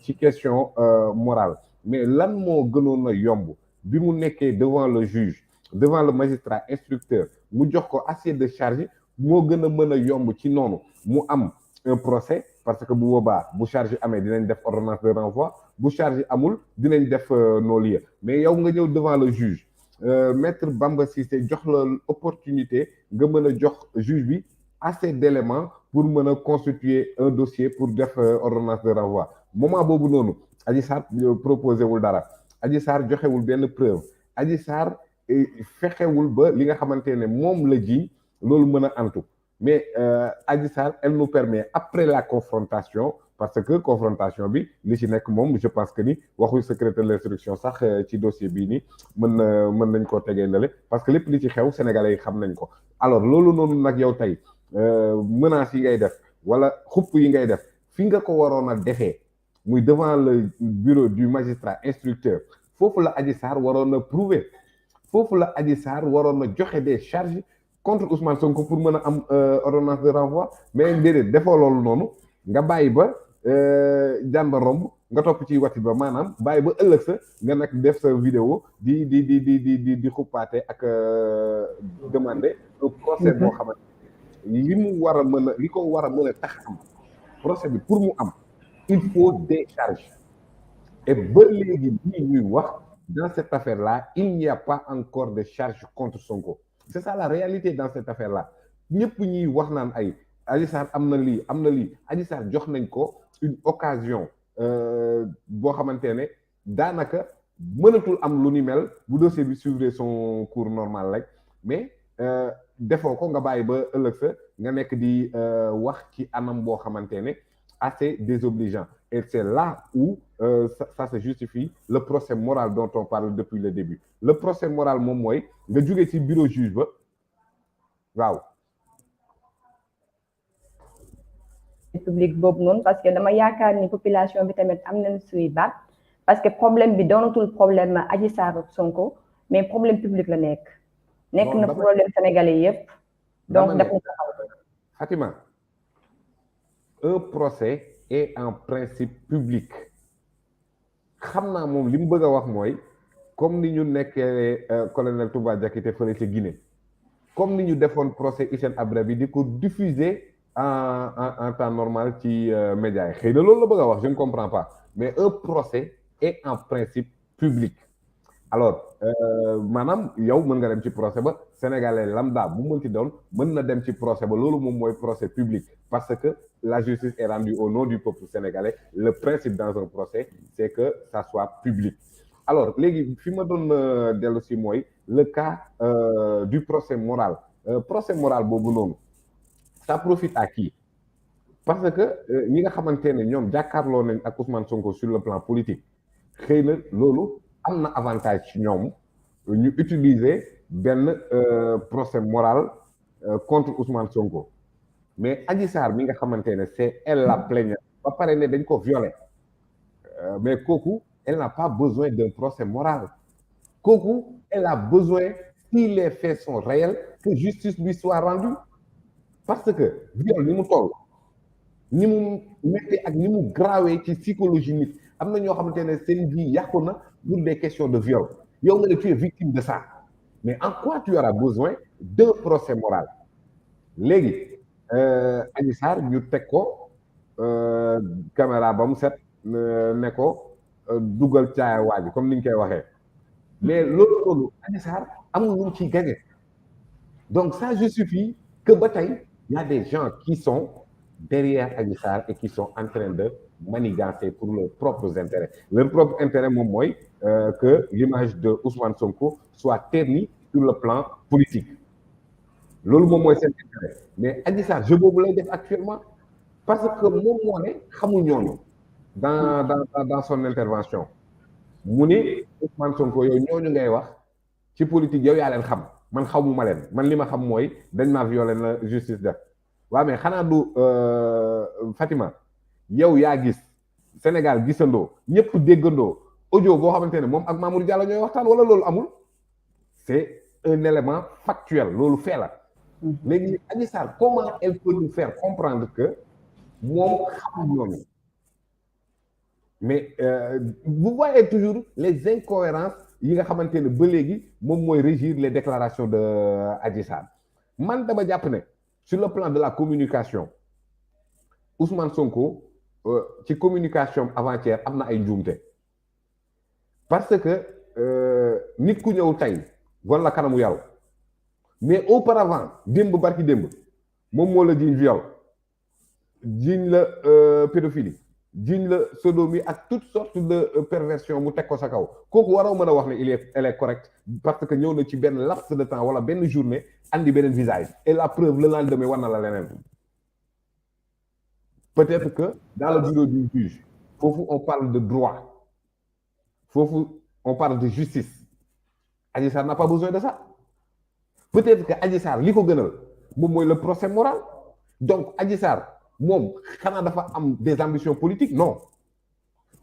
ci question morale mais lan moo gënoon a yomb bi mu nekkee devant le juge devant le magistrat instructeur mu jox ko assiette de charge moo gën a mën a yomb ci noonu mu am un procès parce que bu boobaa bu charge amee dinañ def ordonnance de renvoi bu charge amul dinañ def non-lieu mais yow nga ñëw devant le juge maître Bamba Cissé jox la opportunité nga mën a jox juge bi assez d'éléments pour mën a constituer un dossier pour def ordonnance de renvoi moment boobu noonu Adji Sarr proposé wul dara Adji Sarr joxewul benn preuve Adji Sarr fexewul ba li nga xamante ne moom la ji loolu mën a antu mais Adji Sarr elle nous permet après la confrontation parce que confrontation bi li ci nekk moom je pense que ni waxu secrétaire de l'instruction sax ci dossier bii ni mën nañ koo tegee ndale parce que lépp li ci xew sénégalais yi xam nañ ko alors loolu noonu nag yow tey menaces yi ngay def wala xupp yi ngay def fi nga ko waroon a defee muy devant le bureau du magistrat instructeur foofu la Adji Sarr waroon a prouver foofu la Adji Sarr waroon a joxe des charges contre Ousmane Sonko pour mën a am ordonnance de renvoi mais déedéet defoo loolu noonu nga bàyyi ba jaan ba romb nga topp ci watit ba maanaam bàyyi ba ëllëg sa nga nag def sa vidéo di xuppaate ak demander un procès boo xamante li mu war a mën a li ko war a mën a tax am procès bi pour mu am il faut des charges et ba léegi bii ñuy wax dans cette affaire-là il n'y a pas encore de charges contre Sonko c'est ça la réalité dans cette affaire-là ñëpp ñuy wax naan ay Adji Sarr am na lii Adji Sarr jox nañ ko une occasion boo xamante ne daanaka mënatul am lu ni mel bu dossier bi suivre son cours normal rek mais defoo ko nga bàyyi ba ëllëg sa nga nekk di wax ci anam boo xamante ne assez désobligeant et c'est là où ça se justifie le procès moral dont on parle depuis le début le procès moral moom mooy nga jóge ci bureau juge ba waaw public boobu noonu parce que dama yaakaar ni population bi tamit am nañ suy baat parce que problème bi doonatul problème Adji Sarr ak Sonko mais problème public la nekk na problème sénégalais yépp donc daf na Fatima un procès est en principe public xam naa moom li mu bëgg a wax mooy comme ni ñu nekkee colonel Touba Diakité fële ca Guinée comme ni ñu defoon procès Hissène Habré bi di ko diffuser en temps normal ci médias yi xëy na loolu la bëgg a wax je ne comprends pas mais un procès est en principe public alors maanaam yow mën nga dem ci procès ba sénégalais lambda bu mën ci doon mën na dem ci procès ba loolu moom mooy procès public parce que la justice est rendue au nom du peuple sénégalais le principe dans un procès c'est que ça soit public alors léegi fi ma doon dellu si mooy le cas du procès moral boobu noonu ça profite à qui parce que ñi nga xamante ne ñoom jàkkaarloo nañ ak Ousmane Sonko sur le plan politique xëy na loolu am na avantage ci ñoom ñu utiliser benn procès moral contre Ousmane Sonko mais Adji Sarr mi nga xamante ne c'est elle la plaignante ba pare ne dañ ko violer mais kooku elle n'a pas besoin d'un procès moral kooku elle a besoin si les faits sont réels que justice lui soit rendue parce que viol ni mu toll ni mu metti ak ni mu grawee ci psychologie nit am na ñoo xamante ne seen vie yàqu na pour des questions de viol yow nga ne tu es victime de ça mais en quoi tu auras besoin d'un procès moral léegi Adji Sarr ñu teg ko caméra ba mu set ne ko dugal caaya waa ji comme ni ñu koy waxee mais loolu Adji Sarr amul lu mu ciy gagné donc ça justifie que ba tey y a des gens qui sont derrière Adji Sarr et qui sont en train de manigancer pour leurs propres intérêts leur propre intérêt moom mooy que l'image de Ousmane Sonko soit ternie sur le plan politique loolu moom mooy seen intérêt mais Adji Sarr jeu boobu lay def actuellement parce que moom moo ne xamul ñooñu dans son intervention mu ni Ousmane Sonko yow ñooñu ngay wax ci politique yow yaa leen xam man xamuma leen man li ma xam mooy dañ maa violé na justice def waaw mais xanaa du Fatima yow yaa gis Sénégal gisandoo ñëpp déggandoo audio boo xamante ne moom ak Mamour Diallo ñooy waxtaan wala loolu amul c'est un élément factuel loolu fait la léegi Adji Sarr comment elle peut nous faire comprendre que moom xamul ñooñu mais vous voyez toujours les incohérences yi nga xamante ne ba léegi moom mooy régir les déclarations de Adji Sarr man dama jàpp ne sur le plan de la communication Ousmane Sonko ci communication avant-hier am na ay njuumte parce que nit ku ñëw tey wan la kanamu yàlla mais auparavant démb barki démb moom moo la jiiñ viol jiiñ la pédophilie jiiñ la sodomie ak toutes sortes de perversion mu teg ko sa kaw kooku waroo mën a wax ne elle est correcte parce que ñëw na ci benn laps de temps wala benn journée andi beneen visage et la preuve le lendemain war na la leneen peut-être que dans le bureau du juge foofu on parle de droit foofu on parle de justice Adji Sarr n'a pas besoin de ça peut-être que Adji Sarr li ko gënal moom mooy le procès moral donc Adji Sarr moom xanaa dafa am des ambitions politiques non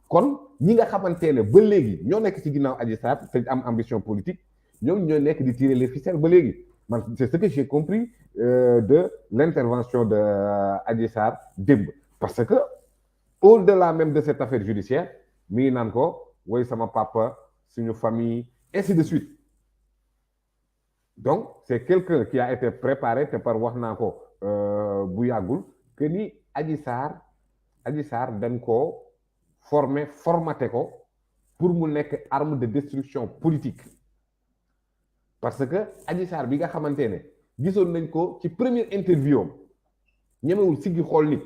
kon ñi nga xamante ne ba léegi ñoo nekk ci ginnaaw Adji Sarr te am ambition politique ñoom ñoo nekk di tirer les ficelles ba léegi man c'est ce que j'ai compris de l'intervention de Adji Sarr démb parce que au-delà même de cette affaire judiciaire mi ngi naan ko woy sama papa suñu famille ainsi de suite donc c'est quelqu'un qui a été préparé te par wax naa ko bu yàggul que ni Adji Sarr dañ ko formaté ko pour mu nekk arme de destruction politique parce que Adji Sarr bi nga xamante ne gisoon nañ ko ci première interview am ñemewul siggi xool nit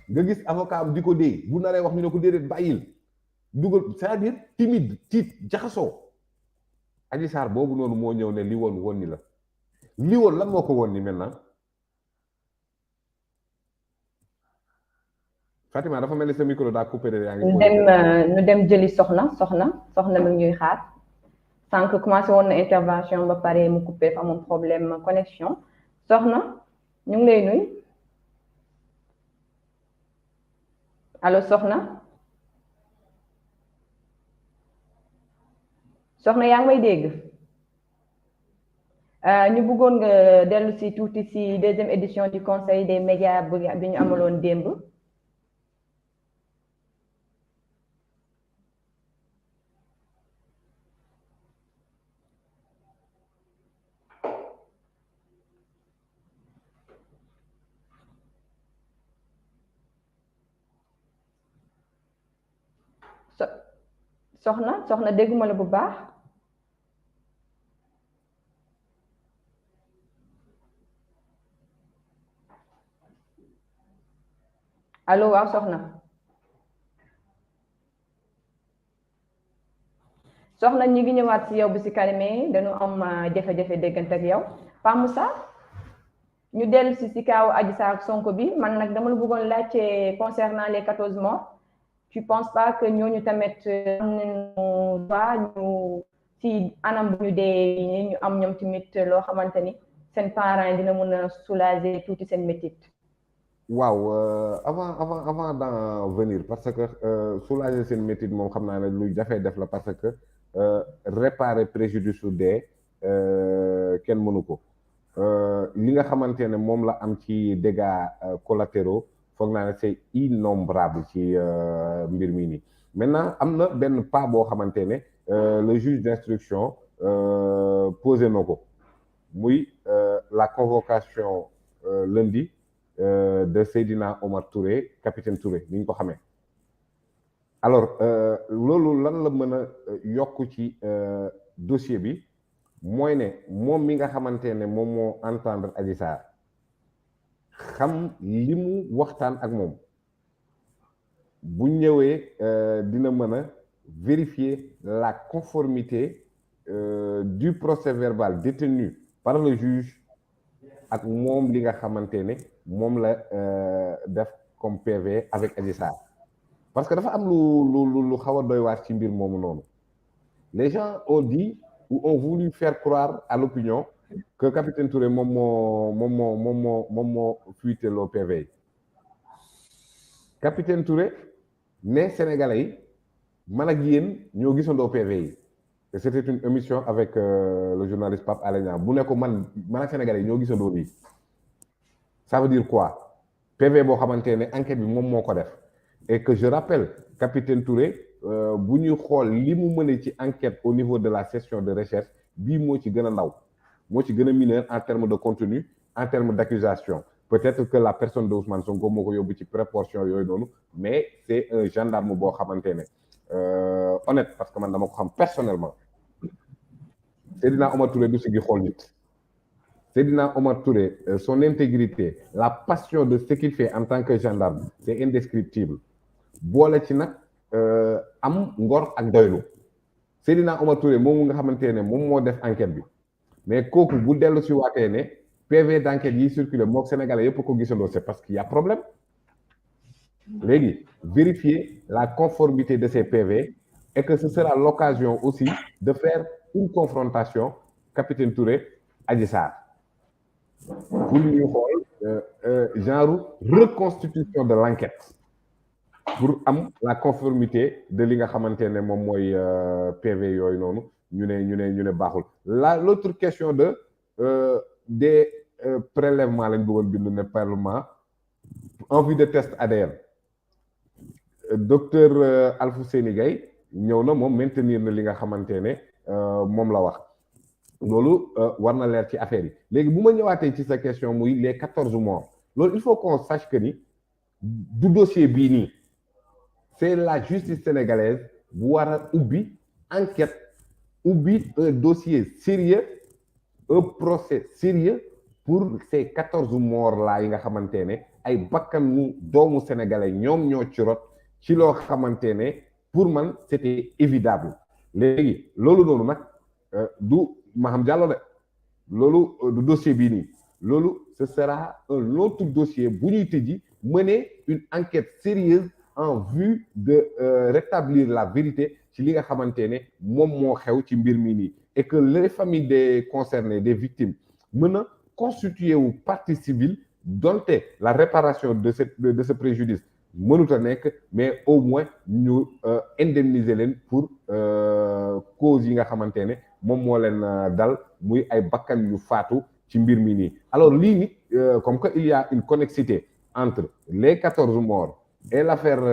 nga gis avocat am di ko dee bu naree wax ñu ne ko déedéet bàyyil dugal c'est-à-dire timide tiit jaxasoo Adji Sarr boobu noonu moo ñëw ne li woon ni la li woon lan moo ko woon ni maintenant Fatima dafa mel ni sa micro daa coupé de yaa ngi ñu dem jëli soxna mi ngi ñuy xaar sànq commencé woon na intervention ba pare mu coupé fa amoon problème connexion soxna ñu ngi lay nuyu allo soxna yaa ngi may dégg ñu bëggoon nga dellu si tuuti si deuxième édition du conseil des médias bi ñu amaloon démb soxna dégguma la bu baax. allo waaw soxna ñi ngi ñëwaat ci yow bi ci kanamee dañu am jafe-jafe déggante ak yow Pa Moussa ñu dellu ci kaawu Adji Sarr Sonko bi man nag dama la bëggoon laajte concernant les 14 morts tu penses pas que ñooñu tamit am nañu droit ñu ci anam bu ñu dee ñu am ñoom tamit loo xamante ni seen parents yi dina mën a soulager tuuti seen métit. waaw avant d'en venir parce que soulager seen métit moom xam naa ne lu jafee def la parce que réparer préjudice su dee kenn mënu ko li nga xamante ne moom la am ci dégâts collatéraux foog naa ne c'est innombrable ci mbir mi nii maintenant am na benn pas boo xamante ne le juge d'instruction posé na ko muy la convocation lundi de Seydina Omar Touré capitaine Touré ni ñu ko xamee alors loolu lan la mën a yokk ci dossier bi mooy ne moom mi nga xamante ne moom moo entendre Adji Sarr xam li mu waxtaan ak moom bu ñëwee dina mën a vérifier la conformité du procès verbal détenu par le juge ak moom li nga xamante ne moom la def comme PV avec Adji Sarr parce que dafa am lu xaw a doy waar ci mbir moomu noonu les gens ont dit ou ont voulu faire croire à l'opinion que capitaine Touré moom moo fuité loo PV yi capitaine Touré ne Sénégalais yi man ak yéen ñoo gisandoo PV yi et c'était une émission avec le journaliste Pape Alé Niang bu ne ko man ak Sénégalais yi ñoo gisandoo lii ça veut dire quoi PV boo xamante ne enquête bi moom moo ko def et que je rappelle capitaine Touré bu ñuy xool li mu mëne ci enquête au niveau de la session de recherche bii moo ci gën a ndaw moo ci gën a mineur en termes de contenu en termes d'accusation peut-être que la personne de Ousmane Sonko moo ko yóbbu ci proportion yooyu noonu mais c'est un gendarme boo xamante ne honnête parce que man dama ko xam personnellement Seydina Omar Touré du sigi xool nit Seydina Omar Touré son intégrité la passion de ce qu'il fait en tant que gendarme c'est indescriptible boole ci nag am ngor ak doylu Seydina Omar Touré moomu nga xamante ne moom moo def enquête bi mais kooku bu dellu si waatee ne PV d'enquête yi circulé mook Sénégalais yëpp ko gisandoo c'est parce qu'il y a problème léegi vérifier la conformité de ces PV et que ce sera l'occasion aussi de faire une confrontation capitaine Touré Adji Sarr pour ñuy xool genre reconstitution de l'enquête pour am la conformité de li nga xamante ne moom mooy PV yooyu noonu ñu ne baaxul l'autre question de des prélèvements lañ bëggoon bind ne parlement en vue de test ADN docteur Alfousseyni Gaye ñëw na moom maintenir na li nga xamante ne moom la wax loolu war na leer ci affaire yi léegi bu ma ñëwaatee ci sa question muy les 14 morts loolu il faut qu'on sache que ni du dossier bii nii c'est la justice sénégalaise bu war a ubbi enquête ubbi un dossier sérieux un procès sérieux pour ces 14 morts là yi nga xamante ne ay bakkanu doomu sénégalais ñoom ñoo ci rot ci loo xamante ne pour man c'était évitable léegi loolu noonu nag du Maham Diallo de loolu du dossier bii nii loolu ce sera un autre dossier bu ñuy tëji mener une enquête sérieuse en vue de rétablir la vérité ci li nga xamante ne moom moo xew ci mbir mi nii et que les familles des concernés des victimes mën a constituer wu partie civile donte la réparation de ce préjudice mënut a nekk mais au moins ñu indemniser leen pour cause yi nga xamante ne moom moo leen dal muy ay bakkan yu faatu ci mbir mi nii alors lii nit comme que il y a une connexité entre les 14 morts et l'affaire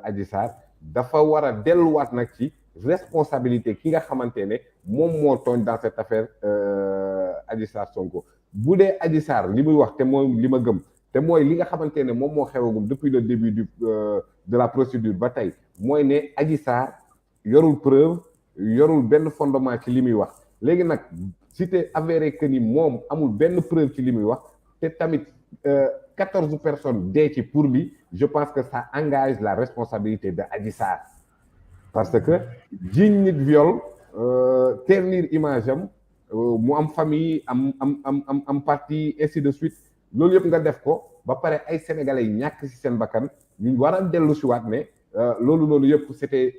Adji Sarr dafa war a delluwaat nag ci responsabilité ki nga xamante ne moom moo tooñ dans cette affaire Adji Sarr Sonko bu dee Adji Sarr li muy wax te mooy li ma gëm te mooy li nga xamante ne moom moo xewagum depuis le début de la procédure ba tey mooy ne Adji Sarr yorul preuve yorul benn fondement ci li muy wax léegi nag si c'est avéré que ni moom amul benn preuve ci li muy wax te tamit 14 personnes dee ci pour lui je pense que ça engage la responsabilité de Adji Sarr parce que jiñ nit viol ternir image am mu am famille am parti ainsi de suite loolu yëpp nga def ko ba pare ay sénégalais yi ñàkk ci seen bakkan ñu war a dellu si waat ne loolu noonu yëpp c'était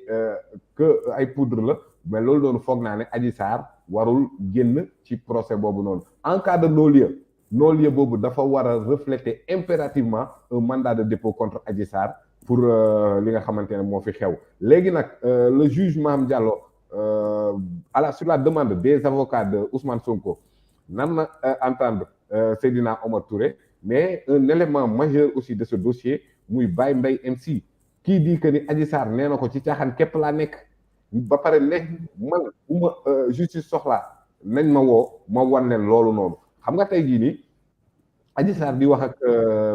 que ay poudre la mais loolu noonu foog naa ne Adji Sarr warul génn ci procès boobu noonu en cas de non-lieu boobu dafa war a refléter impérativement un mandat de dépôt contre Adji Sarr pour li nga xamante ne moo fi xew léegi nag le juge Maham Diallo sur la demande des avocats de Ousmane Sonko nan na entendre Seydina Omar Touré mais un élément majeur aussi de ce dossier muy Baye Mbaye MC kii di que ni Adji Sarr nee na ko ci caaxaan képp laa nekk ba pare nekk man bu ma justice soxlaa nañ ma woo ma wan leen loolu noonu xam nga tey jii nii Adji Sarr di wax ak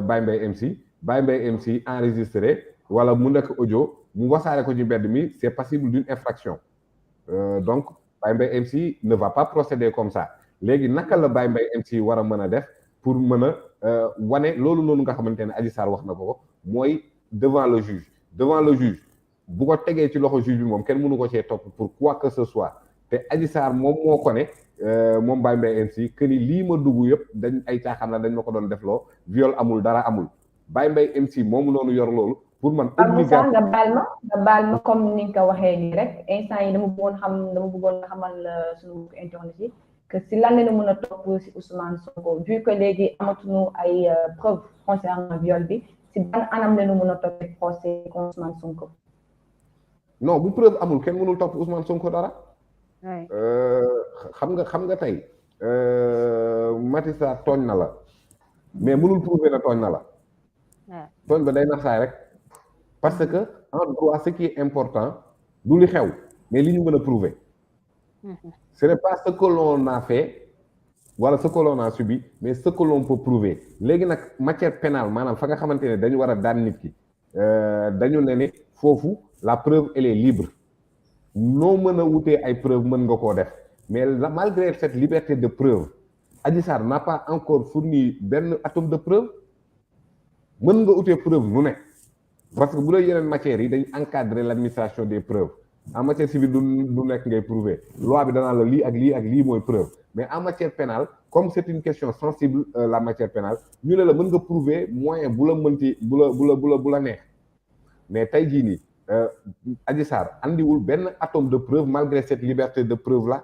Baye Mbaye MC enregistré wala mu nekk audio mu wasaare ko ci mbedd mi c'est passible d'une infraction donc Baye Mbaye MC ne va pas procéder comme ça léegi naka la Baye Mbaye MC war a mën a def pour mën a wane loolu noonu nga xamante ne Adji Sarr wax na ko mooy devant le juge bu ko tegee ci loxo juge bi moom kenn mënu ko cee topp pour quoi que ce soit te Adji Sarr moom moo ko ne moom Baye Mbaye MC que ni lii ma dugg yëpp dañ ay caaxaan la dañ ma ko doon defloo viol amul dara amul Baye Mbaye MC moomu noonu yor loolu pour man Moussa nga baal ma comme ni nga ko waxee nii rek instant yi dama bëggoon nga xamal suñu internet yi que si lan la mën a topp si Ousmane Sonko vu que léegi amatuñu ay preuves concernant viol bi si ban anam la mën a toppee procès contre Ousmane Sonko. non bu preuve amul kenn mënul topp Ousmane Sonko dara. xam nga tey Macky Sall tooñ na la mais mënul prouver na tooñ na la. tooñ ba day naxsaay rek parce que en droit ce qui est important du li xew mais li ñu mën a prouver. Ce n'est pas ce que l'on a fait wala ce que l'on a subi mais ce que l'on peut prouver léegi nag matière pénale maanaam fa nga xamante ne dañu war a daan nit ki dañu ne foofu la preuve elle est libre noo mën a wutee ay preuve mën nga koo def mais malgré cette liberté de preuve Adji Sarr n'a pas encore fourni benn atome de preuve mën nga utee preuve nu ne parce que bu dee yeneen matières yi dañ encadrer l'administration des preuves en matière civile du nekk ngay prouver loi bi danaa la lii ak lii ak lii mooy preuve mais en matière pénale comme c'est une question sensible la matière pénale ñu ne la mën nga prouver moyen bu la mënti bu la neex mais tey jii nii Adji Sarr andiwul benn atome de preuve malgré cette liberté de preuve là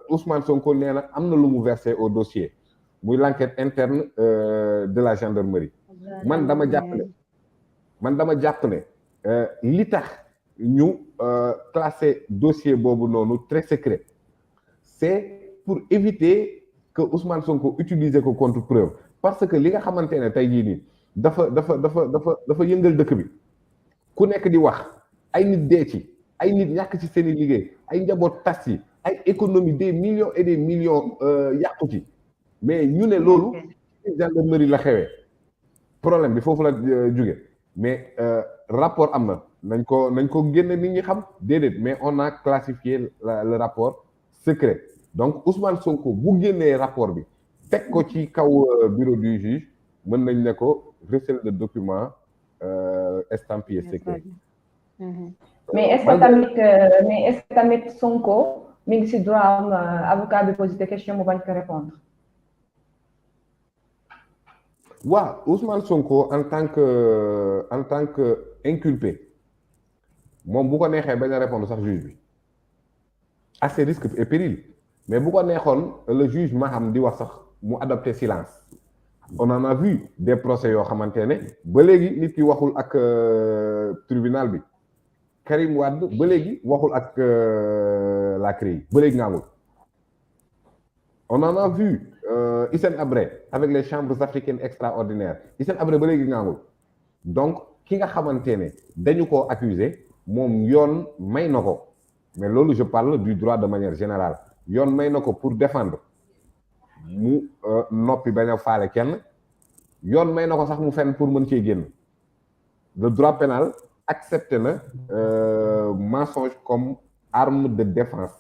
Ousmane Sonko nee na am na lu mu versé au dossier muy l'enquête interne de la gendarmerie man dama jàpp ne li tax ñu classé dossier boobu noonu très secret c'est pour éviter que Ousmane Sonko utiliser ko contre preuve parce que li nga xamante ne tey jii nii dafa yëngal dëkk bi ku nekk di wax ay nit dee ci ay nit ñàkk ci seeni liggéey ay njaboot tas yi ay économie des millions et des millions yàqu ci mais ñu ne loolu gendarmerie la xewee problème bi foofu la jóge mais rapport am na nañ ko génne nit ñi xam déedéet mais on a classifié le rapport secret donc Ousmane Sonko bu génnee rapport bi teg ko ci kaw bureau du juge mën nañ ne ko recel le document estampillé secret. mais est-ce que tamit Sonko mi ngi ci droit am avocat bi posé des questions mu bañ ko répondre. waaw Ousmane Sonko en tant que inculpé moom bu ko neexee bañ a répondre sax juge bi à ses risques et périls mais bu ko neexoon le juge Maham di wax sax mu adopter silence on en a vu des procès yoo xamante ne ba léegi nit ki waxul ak tribunal bi Karim Wade ba léegi waxul ak la CREI ba léegi ngaamul on en a vu Hissène Habré avec les chambres africaines extraordinaires Hissène Habré ba léegi ngaamul donc ki nga xamante ne dañu koo accuser moom yoon may na ko mais loolu je parle du droit de manière générale yoon may na ko pour défendre mu noppi bañ a faale kenn yoon may na ko sax mu fenn pour mën cee génn le droit pénal accepté na mensonge comme arme de défense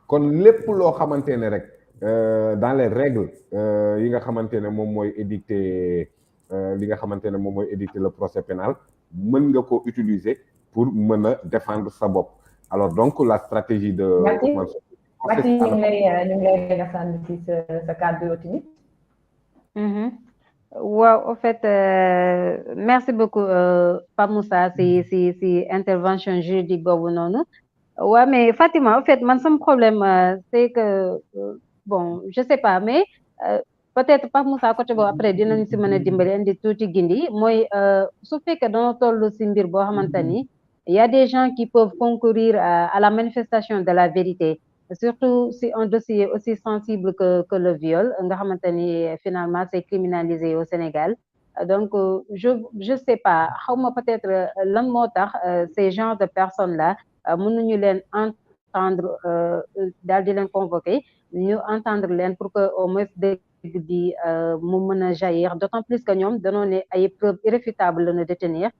kon lépp loo xamante ne rek dans les règles yi nga xamante ne moom mooy édicter li nga xamante ne moom mooy édicter le procès pénal mën nga ko utiliser pour mën a défendre sa bopp alors donc la stratégie de Maty ñu ngi lay gasaan ci sa kàddu yoo tamit. waaw en fait merci beaucoup Pape Moussa si intervention juridique boobu noonu waaw mais Fatima en fait man sama problème c'est que bon je sais pas mais peut-être Pape Moussa côté boobu après dinañ si mën a dimbali indi tuuti gindi mooy su fekkee dana toll si mbir boo xamante ni il y a des gens qui peuvent concourir à la manifestation de la vérité surtout si un dossier aussi sensible que le viol nga xamante ni finalement c'est criminalisé au Sénégal donc je sais pas xawma peut-être lan moo tax ces genres de personnes là mënuñu leen entendre daal di leen convoquer ñu entendre leen pour que au moins dëgg bi mu mën a jaillir d'autant plus que ñoom danoo ne ay preuves irréfutables la ñu détenir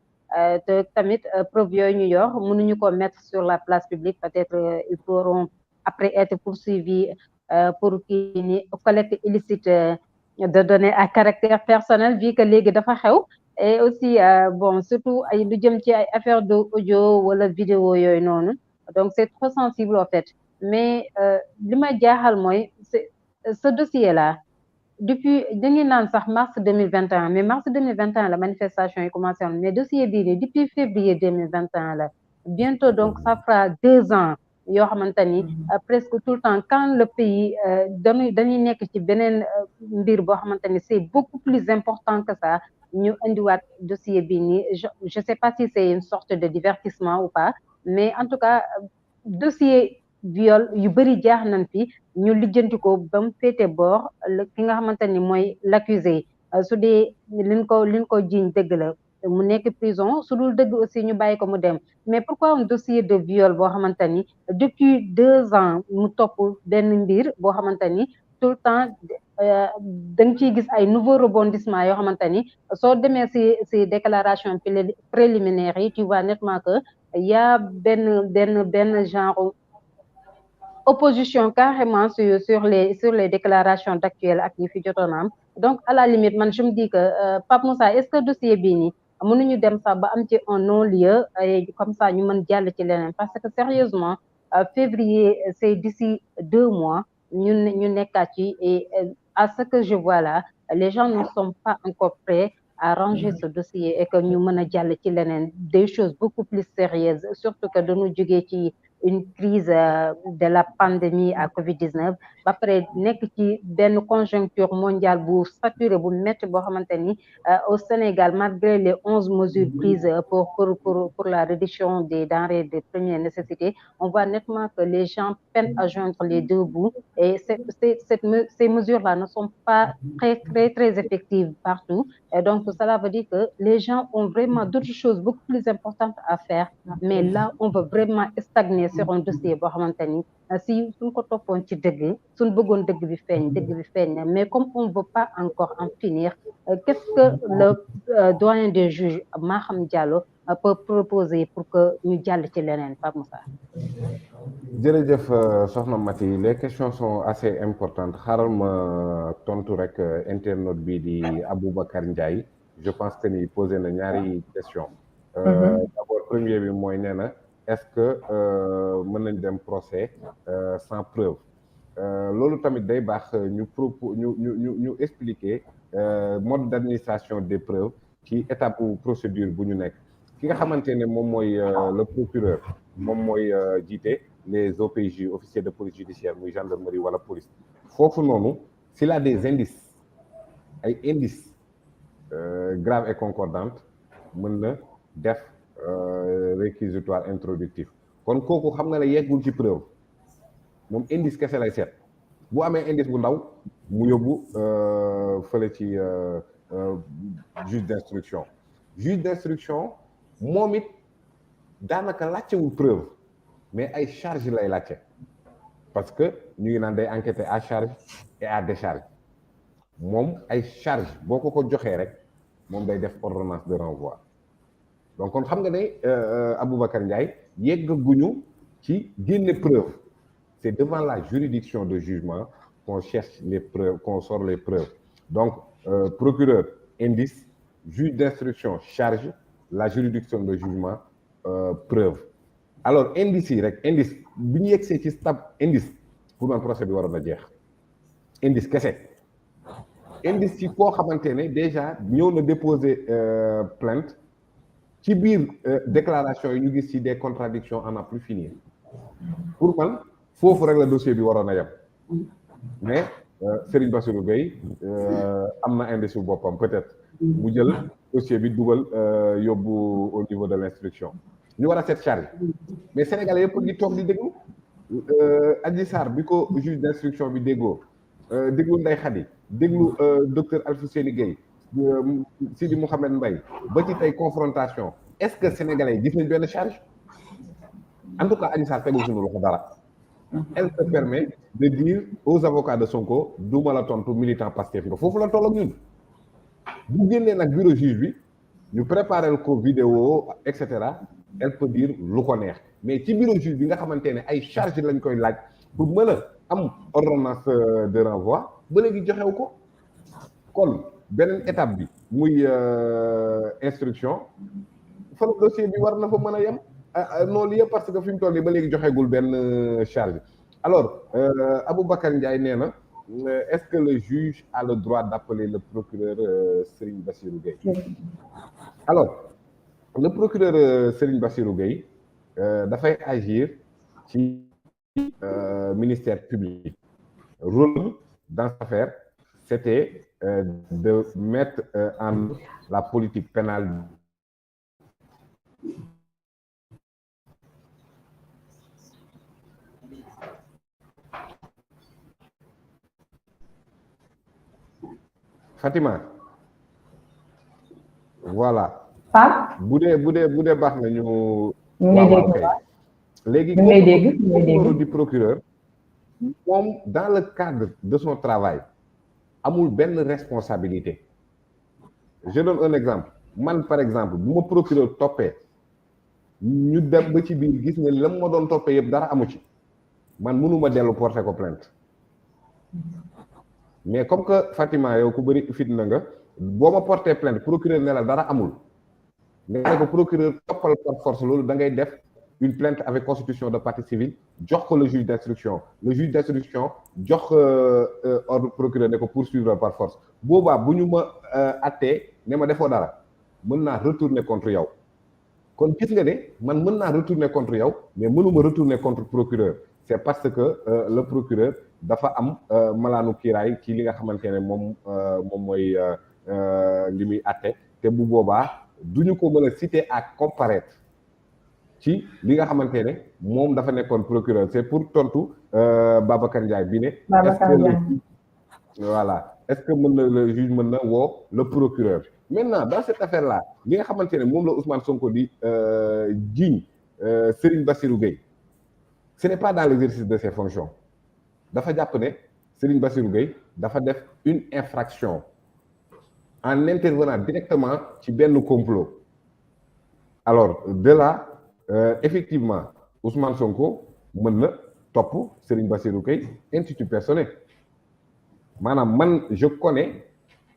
te tamit preuves yooyu ñu yor mënuñu ko mettre sur la place publique peut-être ils pourront après être poursuivis pour kii ni collecte illicite de données à caractère personnel vu que léegi dafa xew et aussi bon surtout ay lu jëm ci ay affaire de audio wala vidéo yooyu noonu donc c'est trop sensible en fait mais li ma jaaxal mooy c'est ce dossier là depuis dañuy naan sax mars 2021 mais mars 2021 la manifestation yi commencé woon mais dossier bii nii depuis février 2021 la bientôt donc ça fera 2 ans yoo xamante ni presque tout le temps quand le pays dañuy nekk ci beneen mbir boo xamante ni c'est beaucoup plus important que ça ñu indiwaat dossier bii nii je sais pas si c'est une sorte de divertissement ou pas mais en tout cas dossier viol yu bëri jaax nañ fi ñu lijjanti ko ba mu féete boor ki nga xamante ni mooy l'accusé su dee liñ ko jiiñ dëgg la mu nekk prison su dul dëgg aussi ñu bàyyi ko mu dem mais pourquoi un dossier de viol boo xamante ni depuis 2 ans mu topp benn mbir boo xamante ni tout le temps da nga ciy gis ay nouveaux rebondissements yoo xamante ni soo demee si déclaration préliminaire yi tu vois nettement que y a benn genre opposition carrément sur les déclarations d'actuel ak yi fi jotoon am donc à la limite man je me dis que Pape Moussa est-ce que dossier bii nii mënuñu dem sax ba am ci un non-lieu comme ça ñu mën jàll ci leneen parce que sérieusement février c'est d'ici 2 mois ñu nekkaat ci et à ce que je vois là les gens ne sont pas encore prêts à ranger ce dossier et que ñu mën a jàll ci leneen des choses beaucoup plus sérieuses surtout que dañu jógee ci une crise de la pandémie à Covid-19 ba pare nekk ci benn conjoncture mondiale bu saturé bu métti boo xamante ni au Sénégal malgré les 11 mesures prises pour la réduction des denrées de première nécessité on voit nettement que les gens peinent à joindre les deux bouts et ces mesures-là ne sont pas très effectives partout et donc cela veut dire que les gens ont vraiment d'autres choses beaucoup plus importantes à faire mais là on veut vraiment stagner sur un dossier boo xamante ni si suñ ko toppoon ci dëgg suñ bëggoon dëgg bi feeñ na mais comme on veut pas encore en finir qu'est-ce que le doyen des juges Maham Diallo peut proposer pour que ñu jàll ci leneen Pape Moussa. jërëjëf soxna Maty les questions sont assez importantes xaaral ma tontu rek internaute bi di Aboubacar Ndiaye je pense que ni posé na ñaari question d'abord premier bi mooy nee na est-ce que mën nañ dem procès sans preuve loolu tamit day baax ñu expliquer mode d'administration des preuves ci étape procédure bu ñu nekk ki nga xamante ne moom mooy le procureur moom mooy jiite les OPJ officiers de police judiciaire muy gendarmerie wala police foofu noonu s'il a des indices ay indices graves et concordantes mën na def réquisitoire introductif kon kooku xam nga ne yeggul ci preuve moom indice kese lay seet bu amee indice bu ndaw mu yóbbu fële ci juge d'instruction moom it daanaka laajtewul preuve mais ay charge lay laajte parce que ñu ngi naan day enquêter à charge et à décharge moom ay charge boo ko joxee rek moom day def ordonnance de renvoi donc kon xam nga ne Aboubacar Ndiaye yeggaguñu ci génne preuve. C'est devant la juridiction de jugement qu'on cherche les preuves, qu'on sort les preuves. Donc, procureur, indice, juge d'instruction, charge, la juridiction de jugement, preuve. Alors, indice, indice, bi ñu yegsee ci stade indice pour man procès bi waroon na jeex indice kese indice ci koo xamante ne déjà ñëw na déposer plainte ci biir déclaration yi ñu gis ci des contradictions à n'en plus finir pour man foofu rek la dossier bi waroon a yem mais Serigne Bassirou Gueye am na indice bu boppam peut-être mu jël dossier bi dugal yóbbu au niveau de l'instruction ñu war a seet charge mais Sénégalais yëpp ngi toog di déglu Adji Sarr bi ko juge d'instruction bi déglu Ndeye Khady déglu docteur Alfousseyni Gueye Sidi Mouhamed Mbaye ba ci tey confrontation est-ce que Sénégalais yi gis nañ benn charge en tout cas Adji Sarr tegul suñu loxo dara elle se permet de dire aux avocats de Sonko duma la tontu militant Pastef nga foofu la toll ak ñun bu génnee nag bureau juge bi ñu préparer ko vidéo et cetera elle peut dire lu ko neex mais ci bureau juge bi nga xamante ne ay charge lañ koy laaj pour mën a am ordonnance de renvoi ba léegi joxew ko kon beneen étape bi muy instruction fa la dossier bi war na fa mën a yem noonu yëpp parce que fi mu toll nii ba léegi joxeegul benn charge alors Aboubacar Ndiaye nee na est-ce que le juge a le droit d'appeler le procureur Serigne Bassirou Gueye alors le procureur Serigne Bassirou Gueye dafay agir ci ministère public rôle dans cette affaire c'était de mettre en la politique pénale Fatima voilà. Pape. bu dee baax na ñu. léegi comme du procureur moom dans le cadre de son travail amul benn responsabilité je donne un exemple man par exemple bu ma procureur toppee ñu dem ba ci biir gis ne la ma doon toppee yëpp dara amu ci man mënuma dellu porter ko plainte mais comme que Fatima yow ku bëri fit na nga boo ma porter plainte procureur ne la dara amul nga ne ko procureur toppal par force loolu da ngay def une plainte avec constitution de partie civile jox ko le juge d'instruction jox ordre procureur ne ko poursuivre par force boobaa bu ñu ma attee ne ma defoo dara mën naa retourner contre yow kon gis nga ne man mën naa retourner contre yow mais mënuma retourner contre procureur c'est parce que le procureur dafa am malaanu kiiraay ci li nga xamante ne moom mooy li muy atte te bu boobaa duñu ko mën a citer à comparaître ci li nga xamante ne moom dafa nekkoon procureur c'est pour tontu Babacar Ndiaye bi ne est-ce que mën na le juge mën na woo le procureur maintenant dans cette affaire là li nga xamante ne moom la Ousmane Sonko di jiiñ Serigne Bassirou Gueye ce n'est pas dans l'exercice de ses fonctions dafa jàpp ne Serigne Bassirou Gueye dafa def une infraction en intervenant directement ci benn complot alors de là effectivement Ousmane Sonko mën na topp Serigne Bassirou Gueye intitut personnel maanaam man je connais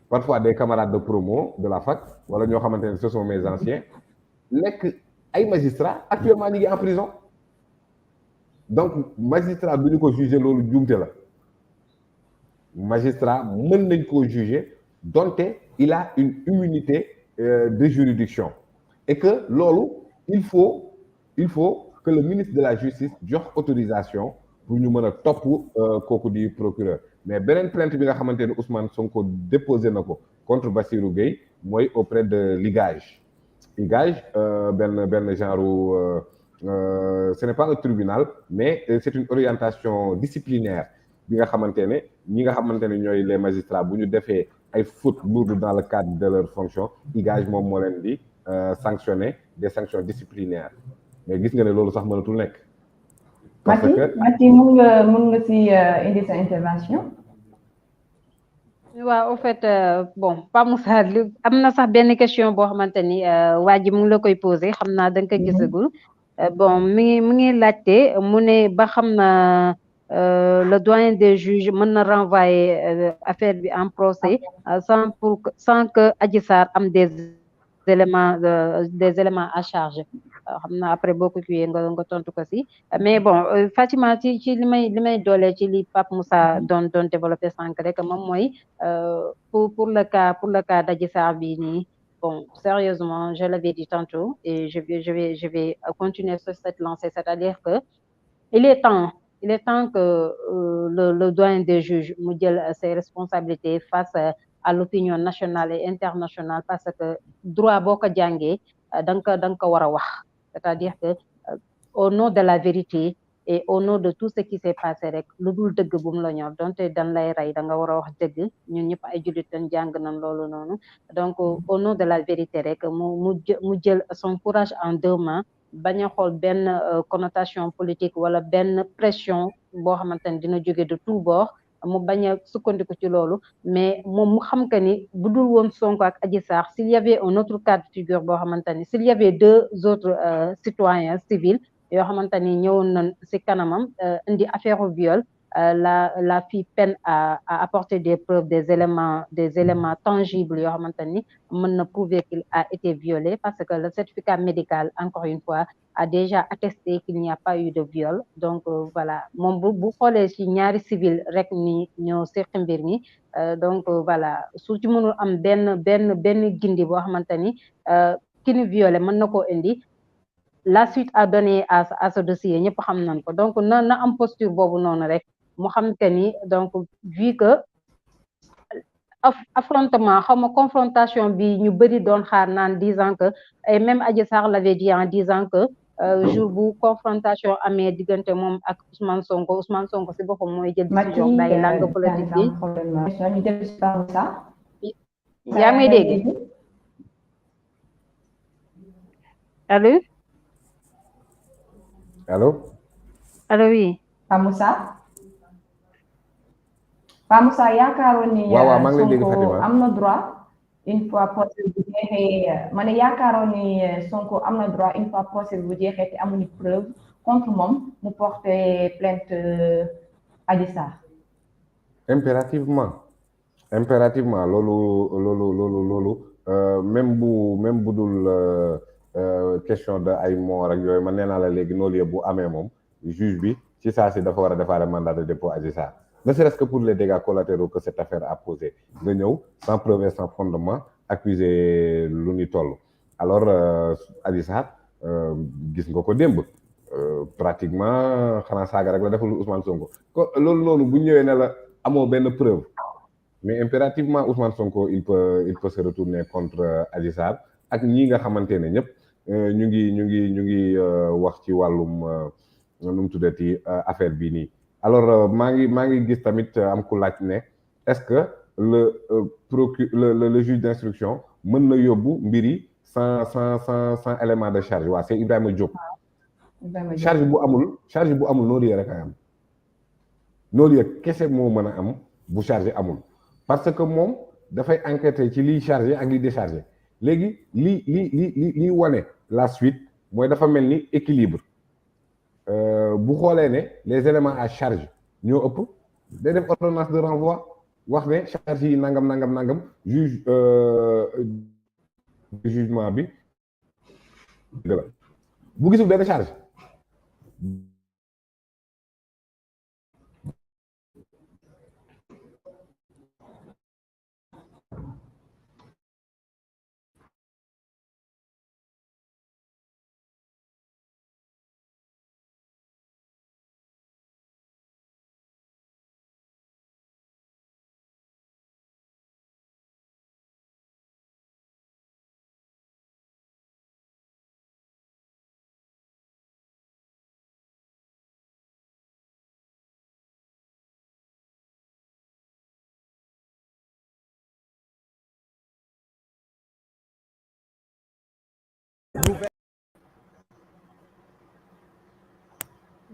parfois des camarades de promo de la fac wala ñoo xamante ne ce sont mes anciens nekk ay magistrats actuellement ñu ngi en prison donc magistrat du ñu ko juger loolu juumte la magistrat mën nañ koo juger donte il a une immunité de juridiction et que loolu il faut que le ministre de la justice jox autorisation pour ñu mën a topp kooku di procureur mais beneen plainte bi nga xamante ne Ousmane Sonko déposé na ko contre Bassirou Gueye mooy auprès de l'IGAJ benn genre ce n'est pas un tribunal mais c'est une orientation disciplinaire bi nga xamante ne ñi nga xamante ne ñooy les magistrats bu ñu defee ay fautes lourdes dans le cadre de leur fonction IGAJ moom moo leen di sanctionner des sanctions disciplinaires mais gis nga ne loolu sax mënatul nekk. Mati mën nga ci indi sa intervention. waaw au fait bon Pa Moussa am na sax benn question boo xamante ni waa ji mu ngi la koy posé xam naa da nga ko gisagul bon mi ngi laajte mu ne ba xam na le doyen des juges mën na renvoyer affaire bi en procès sans que Adji Sarr am des éléments à charge xam naa après boo ko kiiyee nga tontu ko si mais bon Fatima ci li may doole ci li Pape Moussa doon développé sànq rek moom mooy pour le cas d'Adji Sarr bi nii bon sérieusement je l'avais dit tantôt et je vais continuer sur cette lancée, c'est-à-dire que il est temps il est temps que le doyen des juges mu jël ses responsabilités face à l'opinion nationale et internationale parce que droit boo ko jàngee da nga ko war a wax, c'est-à-dire que au nom de la vérité et au nom de tout ce qui s'est passé rek lu dul dëgg bu mu la ñor donte dañ lay rey da nga war a wax dëgg ñun ñëpp ay jullit lañ jàng nañ loolu noonu donc au nom de la vérité rek mu jël son courage en deux mains bañ a xool benn connotation politique wala benn pression boo xamante ni dina jóge de tout bord mu bañ a sukkandiku ci loolu mais moom mu xam que ni bu dul woon Sonko ak Adji Sarr s'il y avait un autre cas de figure boo xamante ni s'il y avait deux autres citoyens civils yoo xamante ni ñëwoon nañ ci kanamam indi affaire au viol la fille peine à apporter des preuves des éléments tangibles yoo xamante ni mën na prouver qu'il a été violé parce que le certificat médical encore une fois a déjà attesté qu'il n'y a pas eu de viol donc voilà moom bu xoolee ci ñaari civil rek ni ñoo seq mbir mi donc voilà su ci mënul am benn gindi boo xamante ni ki ñu violé mën na koo indi la suite à donner à ce dossier ñëpp xam nañ ko donc na am posture boobu noonu rek mu xam que ni donc vu que affrontement xaw ma confrontation bi ñu bëri doon xaar naan disant que et même Adji Sarr l'avait dit en disant que jour bu confrontation amee diggante moom ak Ousmane Sonko si boppam mooy jël décision bàyyi langue politique bi yaa may dégg allo allo oui Pa Moussa yaakaaroon ni waaw maa ngi lay dégg Sonko Fatima am na droit une fois procès bu jeexee ma ne yaakaaroon ni Sonko am na droit une fois procès bu jeexee te amuñu preuve contre moom mu porter plainte Adji Sarr impérativement loolu même bu dul question de ay moor ak yooyu man nee naa la léegi noonu yëpp bu amee moom juge bi ci saa si dafa war a defaale mandat de dépôt Adji Sarr ne serait-ce que pour les dégâts collatéraux que cette affaire a posé nga ñëw sans preuve et sans fondement accuser lu ni toll alors Adji Sarr gis nga ko démb pratiquement xanaa saaga rek la deful Ousmane Sonko loolu noonu bu ñëwee ne la amoo benn preuve mais impérativement Ousmane Sonko il peut se retourner contre Adji Sarr ak ñi nga xamante ne ñëpp ñu ngi wax ci wàllum nu mu tuddati affaire bii nii alors maa ngi gis tamit am ku laaj ne est-ce que le juge d'instruction mën na yóbbu mbir yi sans élément de charge waaw c'est Ibrahima Diop charge bu amul noonu yee rek ay am noonu yee kese moo mën a am bu charge amul parce que moom dafay enquêter ci liy chargé ak liy déchargé léegi li wane la suite mooy dafa mel ni équilibre bu xoolee ne les éléments à charge ñoo ëpp day def ordonnance de renvoi wax ne charge yi nangam juge jugement bi bu gisul benn charge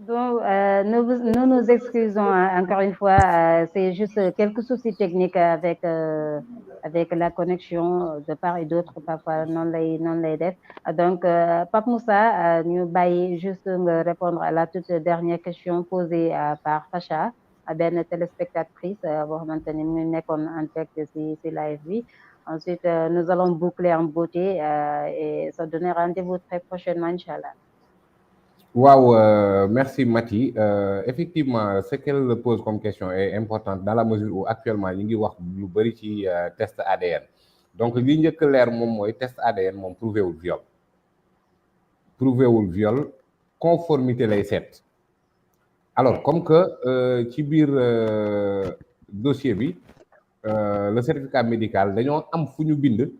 Donc, nous nous excusons encore une fois, c'est juste quelques soucis techniques avec la connexion de part et d'autre, parfois non lay def. Donc, Pape Moussa, ñu bàyyi juste nga répondre à la toute dernière question posée par Facha, benn téléspectatrice boo xamante ni mu nekkoon en direct ci live bi. Ensuite, nous allons boucler en beauté et se donner rendez-vous très prochainement, Inch'Allah. Wow, merci Mati. Effectivement, ce qu'elle pose comme question est importante dans la mesure où actuellement ñu ngi wax lu bari ci test ADN. Donc li njëkk leer moom mooy test ADN moom prouvé wul viol conformité lay seet. Alors comme que ci biir dossier bi le certificat médical dañoo am fu ñu bind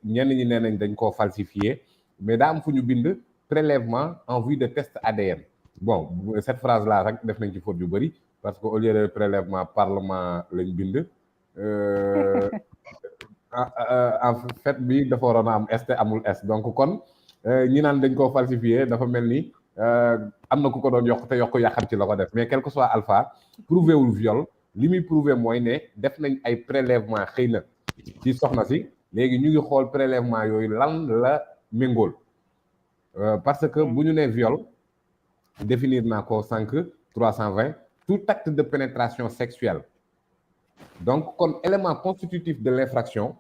ñenn ñi nee nañ dañ koo falsifié mais daa am fu ñu bind prélèvement en vue de test ADN. Bon, cette phrase-là rek def nañ ci faute yu bëri parce que au lieu de prélèvement parlement lañ bind. En fait bi dafa waroon a am S te amul S donc kon ñi naan dañ koo falsifié dafa mel ni am na ku ko doon yokk te yokk yàqam ci la ko def mais quel que soit alpha prouvé wul viol li muy prouvé mooy ne def nañ ay prélèvement xëy na ci soxna si léegi ñu ngi xool prélèvement yooyu lan la méngool. Parce que bu ñu nee viol définir naa ko sànq 320 tout acte de pénétration sexuelle donc kon élément constitutif de l'infraction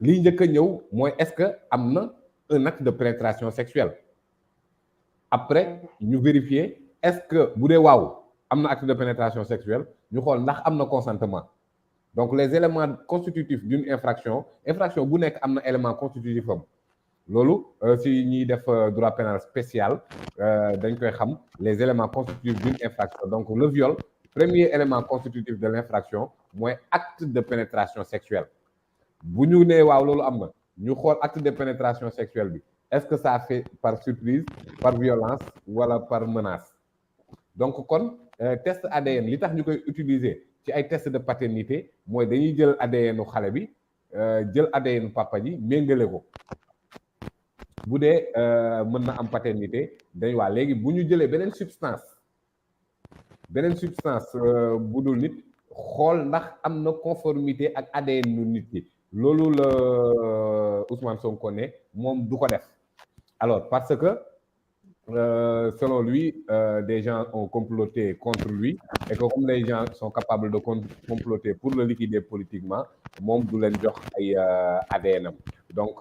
li njëkk a ñëw mooy est-ce que am na un acte de pénétration sexuelle après ñu vérifier est-ce que bu dee waaw am na acte de pénétration sexuelle ñu xool ndax am na consentement donc les éléments constitutifs d'une infraction bu nekk am na élément constitutif am loolu si ñuy def droit pénal spécial dañ koy xam les éléments constitutifs d'une infraction donc le viol premier élément constitutif de l'infraction mooy acte de pénétration sexuelle bu ñu nee waaw loolu am na ñu xool acte de pénétration sexuelle bi est-ce que ça fait par surprise par violence wala par menace donc kon test ADN li tax ñu koy utiliser ci ay test de paternité mooy dañuy jël ADN u xale bi jël ADN papa ji méngale ko bu dee mën na am paternité dañ waa léegi bu ñu jëlee beneen substance bu dul nit xool ndax am na conformité ak ADN nu nit ki loolu la Ousmane Sonko ne moom du ko def alors parce que selon lui des gens ont comploté contre lui et que comme les gens sont capables de comploter pour le liquider politiquement moom du leen jox ay ADN am donc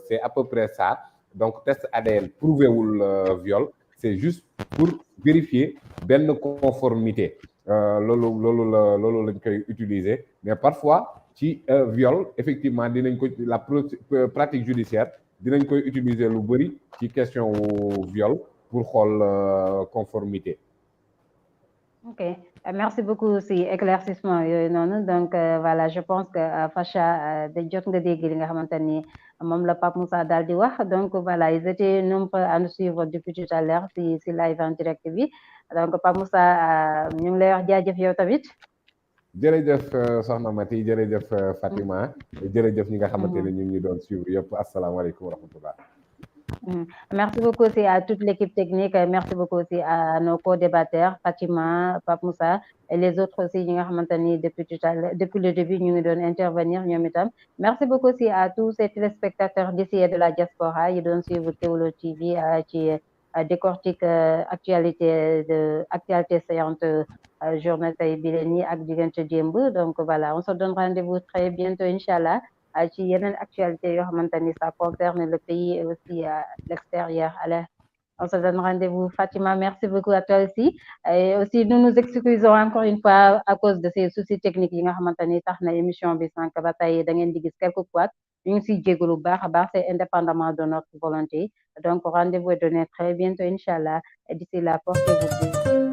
c'est à peu près ça donc test ADN prouvé wul viol c'est juste pour vérifier benn conformité loolu lañ koy utiliser mais parfois ci viol effectivement dinañ ko la pratique judiciaire dinañ koy utiliser lu bëri ci question viol pour xool conformité. Ok, merci beaucoup si éclaircissement yooyu noonu donc voilà je pense que Facha da jot nga dégg li nga xamante ni moom la Pape Moussa daal di wax donc voilà ils étaient nombreux à nous suivre depuis tout à l'heure si live en direct bi donc Pape Moussa ñu ngi lay wax jaajëf yow tamit. jërëjëf soxna Mati jërëjëf Fatima jërëjëf ñi nga xamante ne ñu ngi doon suivre yëpp asalaamaaleykum wa rahmatullah. Merci beaucoup aussi à toute l'équipe technique merci beaucoup aussi à nos co-débatteurs Fatima Pape Moussa et les autres aussi ñi nga xamante ni depuis le début ñu ngi doon intervenir ñoom itam merci beaucoup aussi à tous ces téléspectateurs d'ici et de la diaspora yi doon suivre Kéwoulo TV ci décortique actualité saillante journée tey bi leen nii ak diggante démb donc voilà on se donne rendez-vous très bientôt inchallah ci yeneen actualité yoo xamante ni ça concerne le pays et aussi l'extérieur. Allez, on se donne rendez-vous. Fatima, merci beaucoup à toi aussi. Et aussi, nous nous excusons encore une fois à cause de ces soucis techniques yi nga xamante ni tax na émission bi sànq ba tey da ngeen di gis quelque fois ñu ngi siy jégalu bu baax a baax c'est indépendamment de notre volonté donc rendez-vous est donné très bientôt inchallah et d'ici là portez-vous bien.